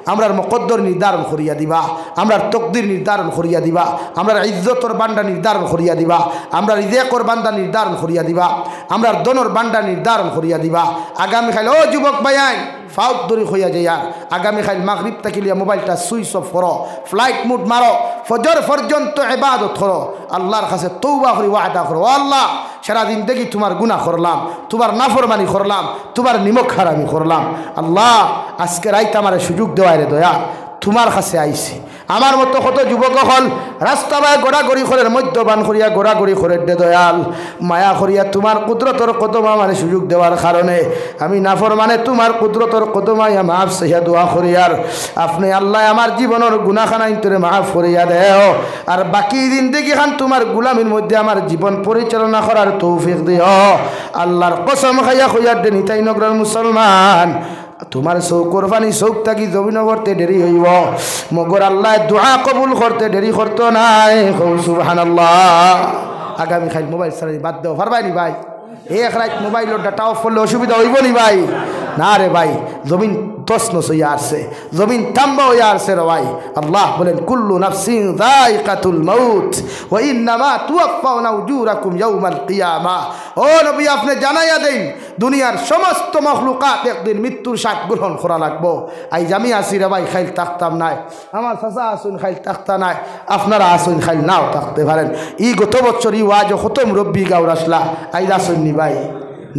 আমরার মকদ্দর নির্ধারণ করিয়া দিবা আমরার তকদির নির্ধারণ করিয়া দিবা আমরার ইজ্জতর বান্ডা নির্ধারণ করিয়া দিবা আমরার রিজেকর বান্ডা নির্ধারণ করিয়া দিবা আমরার দনর বান্ডা নির্ধারণ করিয়া দিবা আগামীকাল ও যুবক ভাইয়াই ফাউত দরি হইয়া যায় আগামীকাল মাগরিব তাকিলিয়া মোবাইলটা সুইচ অফ করো ফ্লাইট মুড মারো ফজর পর্যন্ত ইবাদত করো আল্লাহর কাছে তওবা করি ওয়াদা করো আল্লাহ সারা দিন দেখি তোমার গুনাহ করলাম তোমার নাফরমানি করলাম তোমার নিমক হারামি করলাম আল্লাহ আজকে রাইতে আমার সুযোগ দেওয়ায় রে দয়া তোমার কাছে আইছি আমার মতো কত যুবক হল রাস্তা বায় গোড়াগড়ি খরের মধ্যবান করিয়া গোড়াগড়ি খরের দে দয়াল মায়া করিয়া তোমার কুদরতর কদম আমার সুযোগ দেওয়ার কারণে আমি নাফরমানে তোমার কুদরতর কদমাইয়া মাফ সহিয়া দোয়া করিয়ার আপনি আল্লাহ আমার জীবনের গুনাহখানা ইন্তরে মাফ করিয়া দেও আর বাকি জিন্দেগি খান তোমার গুলামির মধ্যে আমার জীবন পরিচালনা করার তৌফিক দিও আল্লাহর কসম খাইয়া কইয়ার দে নিতাই নগরের মুসলমান তোমার চৌ কোরবানি চৌক থাকি জমিন করতে দেরি হইব মগর আল্লাহ দোয়া কবুল করতে দেরি করতো নাই সুবহানাল্লাহ আগামী খাইল মোবাইল সারি বাদ দেও পারবাই নি ভাই এক রাত মোবাইলের ডাটা অফ করলে অসুবিধা হইব নি ভাই না রে ভাই জমিন তসনস হইয়া আসছে জমিন তাম্বা হইয়া আসছে রে ভাই আল্লাহ বলেন কুল্লু নাফসিন যায়কাতুল মাউত ওয়া ইন্নামা তুওয়াফাউনা উজুরাকুম ইয়াউমাল কিয়ামাহ ও নবী আপনি জানাইয়া দেন দুনিয়ার সমস্ত মখলুকাত একদিন মৃত্যুর স্বাদ গ্রহণ করা লাগবো আইজ আমি আসি রে ভাই খাইল থাকতাম নাই আমার চাচা আসুন খাইল থাকতা নাই আপনারা আসুন খাইল নাও থাকতে পারেন ই গত বছর ই ওয়াজ খতম রব্বি গাউর আসলা আইজ আসুন নি ভাই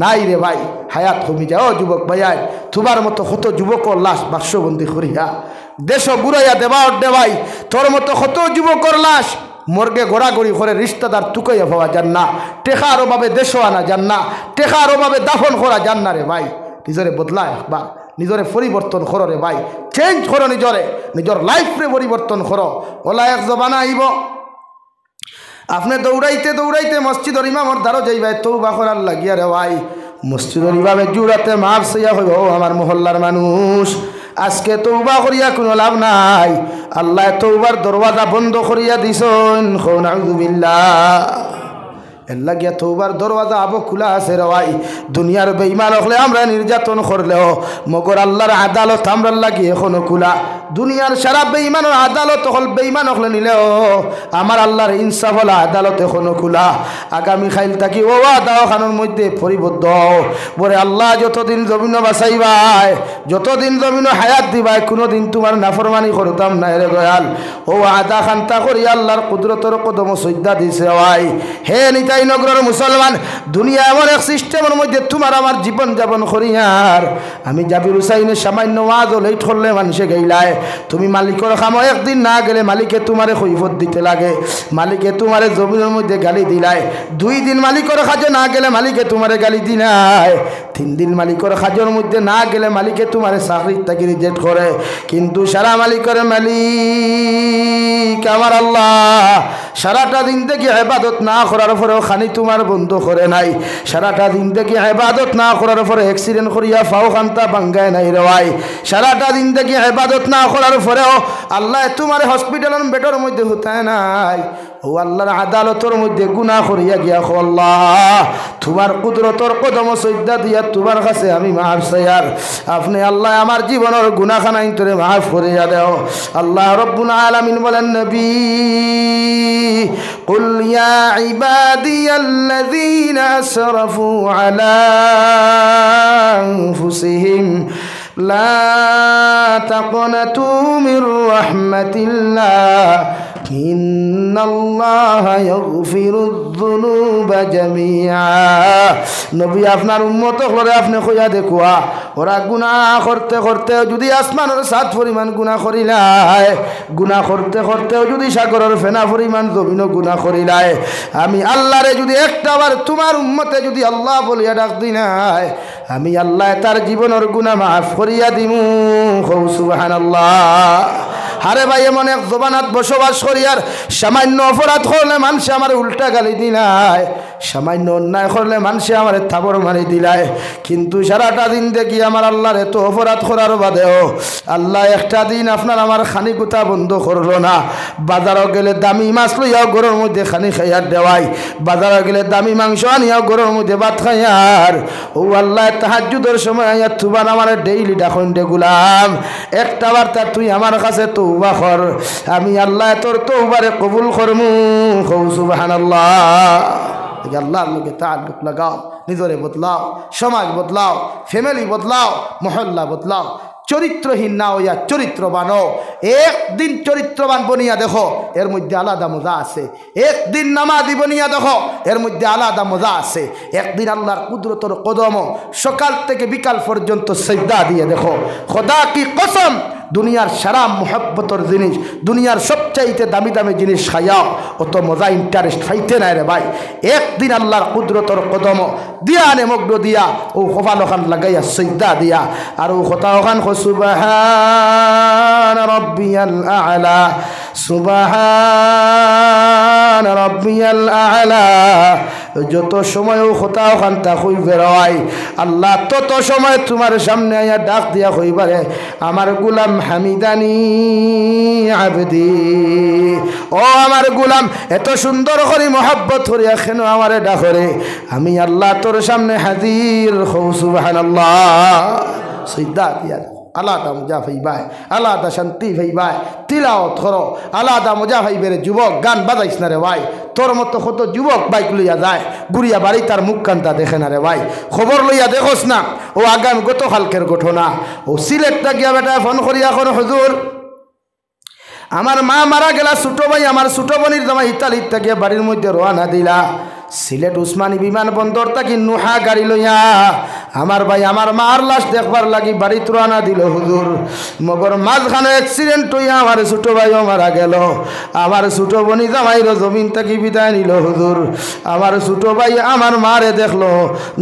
নাই রে ভাই হায়াত কমি যায় ও যুবক ভাইয়াই তোমার মতো কত যুবকর লাশ বাক্সবন্দি করিয়া দেশ ঘুরাইয়া দেবা দে ভাই তোর মতো কত যুবকর লাশ মর্গে গোড়াগড়ি করে রিশতাদার টুকাইয়া পাওয়া যান না টেকার অভাবে দেশও আনা যান না টেকার অভাবে দাফন করা যান না রে ভাই নিজরে বদলায় একবার নিজরে পরিবর্তন করো রে ভাই চেঞ্জ করো নিজর লাইফরে পরিবর্তন করো ওলা এক জবানা আইব আপনি দৌড়াইতে দৌড়াইতে মসজিদর ইমামর দ্বারও যাইবাই তৌবা করার লাগিয়া রে ভাই মসজিদর ইমামে জুড়াতে মাফ সইয়া হইব আমার মহল্লার মানুষ আজকে তৌবা করিয়া কোনো লাভ নাই আল্লাহ তৌবার দরওয়াজা বন্ধ করিয়া দিছেন নাউযুবিল্লাহ এর লাগিয়া তৌবার দরওয়াজা আবো খোলা আছে রে ভাই দুনিয়ার বেঈমান হলে আমরা নির্যাতন করলেও মগর আল্লাহর আদালত আমরা লাগি এখনো খোলা দুনিয়ার সারা বেঈমানের আদালত হল বেঈমান হলে নিলেও আমার আল্লাহর ইনসাফ হল আদালত এখনো খোলা আগামী খাইল থাকি ও দাওখানোর মধ্যে পরিবদ্ধ বলে আল্লাহ যতদিন জমিন বাঁচাইবাই যতদিন জমিন হায়াত দিবাই কোনোদিন তোমার নাফরমানি করতাম না রে দয়াল ও আদা খান্তা করি আল্লাহর কুদরতর কদম সজ্জা দিছে ভাই হে নিতাই নগরের মুসলমান দুনিয়া এমন এক সিস্টেমের মধ্যে তোমার আমার জীবন যাপন করিয়ার আমি জাবির হুসাইনের সামান্য ওয়াজ লেট করলে মানুষে গেইলায় তুমি মালিকের খামো একদিন না গেলে মালিকে তোমারে কৈফত দিতে লাগে মালিকে তোমারে জমিনের মধ্যে গালি দিলায় 2 দিন মালিকের কাজে না গেলে মালিকে তোমারে গালি দিলায় 3 দিন মালিকের কাজের মধ্যে না গেলে মালিকে তোমারে চাকরির থেকে রিজেক্ট করে কিন্তু সারা মালিকের মালিক আমার আল্লাহ সারাটা দিন থেকে ইবাদত না করার পরেও খানি তোমার বন্ধ করে নাই সারাটা দিন থেকে ইবাদত না করার পরে অ্যাক্সিডেন্ট করিয়া ফাও খান্তা ভাঙ্গায় নাই রে ভাই সারাটা দিন থেকে ইবাদত না করার পরেও আল্লাহ তোমার হসপিটালের বেডের মধ্যে হতায় নাই ও আল্লাহর আদালতের মধ্যে গুনাহ করিয়া গিয়া আল্লাহ তোমার কুদরতর কদম সজ্জা দিয়া তোমার কাছে আমি মাফ চাইয়ার আপনি আল্লাহ আমার জীবনের গুনাহখানা ইন্তরে মাফ করিয়া দাও আল্লাহ রব্বুল আলামিন বলেন নবী কুল ইয়া ইবাদিয়াল্লাযীনা আসরাফু আলা আনফুসিহিম লা তাকনাতু মির রাহমাতিল্লাহ ইন্নাল্লাহা ইয়াগফিরুয যুনুবা জামিআ নবী আপনার উম্মত করে আপনি কইয়া দেখুয়া ওরা গুনাহ করতে করতে যদি আসমানের 7 পরিমাণ গুনাহ করিলায় গুনাহ করতে করতে যদি সাগরের ফেনা পরিমাণ জমিনও গুনাহ করিলায় আমি আল্লাহরে যদি একটাবার তোমার উম্মতে যদি আল্লাহ বলিয়া ডাক দিনায় আমি আল্লাহ তার জীবনের গুনাহ মাফ করিয়া দিমু সুবহানাল্লাহ হারে ভাই এমন এক জবানাত বসবাস করিয়ার সামান্য অপরাধ করলে মানুষে আমার উল্টা গালি দিলায় সামান্য অন্যায় করলে মানুষে আমার থাবর মারি দিলায় কিন্তু সারাটা দিন দেখি আমার আল্লাহর এত অপরাধ করার বাদেও আল্লাহ একটা দিন আপনার আমার খানি কুতা বন্ধ করলো না বাজারও গেলে দামি মাছ লইয়াও গরুর মধ্যে খানি খাইয়ার দেওয়াই বাজারও গেলে দামি মাংস আনিয়াও গরুর মধ্যে ভাত খাইয়ার ও আল্লাহ তাহাজ্জুদের সময় আইয়া তুবান আমার ডেইলি ডাকুন দে গুলাম একটা বার্তা তুই আমার কাছে তওবা কর আমি আল্লাহ তোর তওবারে কবুল করমু সুবহানাল্লাহ আল্লাহর লগে তাআল্লুক লাগাও নিজরে বদলাও সমাজ বদলাও ফ্যামিলি বদলাও মহল্লা বদলাও চরিত্রহীন না হইয়া চরিত্রবান একদিন চরিত্রবান বনিয়া দেখো এর মধ্যে আলাদা মজা আছে একদিন নামাজি বনিয়া দেখো এর মধ্যে আলাদা মজা আছে একদিন আল্লাহর কুদরতের কদম সকাল থেকে বিকাল পর্যন্ত সিজদা দিয়ে দেখো খোদা কি কসম দুনিয়ার সারা মোহব্বতর জিনিস, দুনিয়ার সবচাইতে দামি দামি জিনিস খাইয়াও অত মজা ইন্টারেস্ট পাইতে নাই রে ভাই। একদিন আল্লাহর কুদরতর কদম দিয়া আনে মগ্ন দিয়া ও কপাল ওখান লাগাইয়া সিজদা দিয়া আর ও কথা ওখান সুবহান রাব্বিয়াল আ'লা, সুবহান রাব্বিয়াল আ'লা, যত সময় ও কথা ওখান তা কইবে রয় আল্লাহ তত সময় তোমার সামনে আয়া ডাক দিয়া কইবারে আমার গোলাম হামিদানি আবদি, ও আমার গোলাম এত সুন্দর করে মহব্বত করিয়া কেন আমারে ডাকরে, আমি আল্লাহ তোর সামনে হাজির হও সুবহানাল্লাহ। সিজদা দিয়া আলাদা মজা ভাইবাই, আলাদা শান্তি ভাইবাই, তিলাওয়াত করো আলাদা মজা ভাইবেরে। যুবক গান বাজাইস না রে ভাই, তোর মতো কত যুবক বাইক লইয়া যায় গুড়িয়া বাড়ি তার মুখ কান্তা দেখে না রে ভাই। খবর লইয়া দেখোস না, ও আগামী গত কালকের ঘটনা, ও সিলেটটা গিয়া বেটা ফোন করিয়া এখন হুজুর আমার মা মারা গেলা, ছোটো ভাই আমার ছোটো বোনের জামাই ইতালির থেকে বাড়ির মধ্যে রওনা দিলা সিলেট উসমানী বিমানবন্দর থাকি নুহা গাড়ি লইয়া আমার ভাই আমার মার লাশ দেখবার লাগি বাড়িত রওনা দিল হুজুর। মগর মাঝখানে অ্যাক্সিডেন্ট হইয়া আমার ছোটো ভাইও মারা গেল, আমার ছোটো বোনি জামাইরও জমিন থাকি বিদায় নিল হুজুর। আমার ছোটো ভাই আমার মারে দেখলো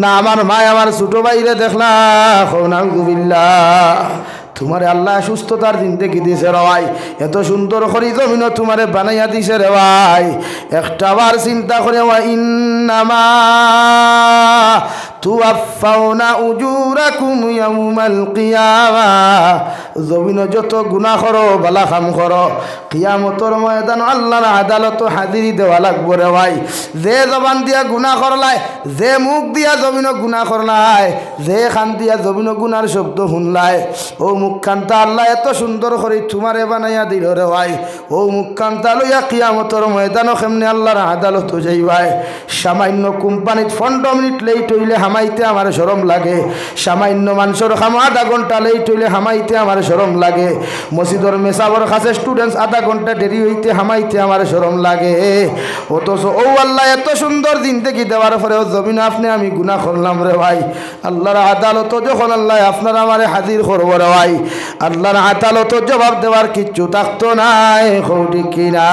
না, আমার মা আমার ছোটো ভাইরে দেখলা, নাউযুবিল্লাহ। তোমারে আল্লাহ সুস্থতার জিন্দেগি দিছে রে ভাই, এত সুন্দর করে জমিন তোমারে বানাইয়া দিছে রে ভাই। একটা বার চিন্তা করে ওয়া ইন্নামা তুওয়াফাউনা উজুরাকুম ইয়াউমাল কিয়ামা, জমিন যত গুনাহ করো বালা কাম করো কিয়ামতের ময়দান আল্লাহর আদালত হাজিরি দেওয়া লাগবে রে ভাই। যে জবান দিয়া গুনাহ করলাই, যে মুখ দিয়া জমিন গুনাহ করলাই, যে খান দিয়া জমিন গুনার শব্দ শুনলাই, ও মুখখানটা আল্লাহ এত সুন্দর করে তোমারে বানাইয়া দিল রে ভাই। ও মুখখানটা লইয়া কিয়ামতের ময়দানও কেমনে আল্লাহর আদালত যাইবাই। সামান্য কোম্পানিত 15 মিনিট লেট হইলে হামাইতে আমার শরম লাগে, সামান্য মানুষের কাম আধা ঘন্টা লেট হইলে হামাইতে আমার শরম লাগে, মসজিদের মেসাবর কাছে স্টুডেন্টস আধা ঘন্টা দেরি হইতে হামাইতে আমার শরম লাগে। অথচ ও আল্লাহ এত সুন্দর জিন্দেগি দেওয়ার পরেও জমিন আপনি আমি গুনাহ করলাম রে ভাই। আল্লাহর আদালত যখন আল্লাহ আপনার আমারে হাজির করবো রে ভাই, আল্লাহর আদালত জবাব দেওয়ার কিচ্ছু থাকতো নাই, ঠিক কিনা?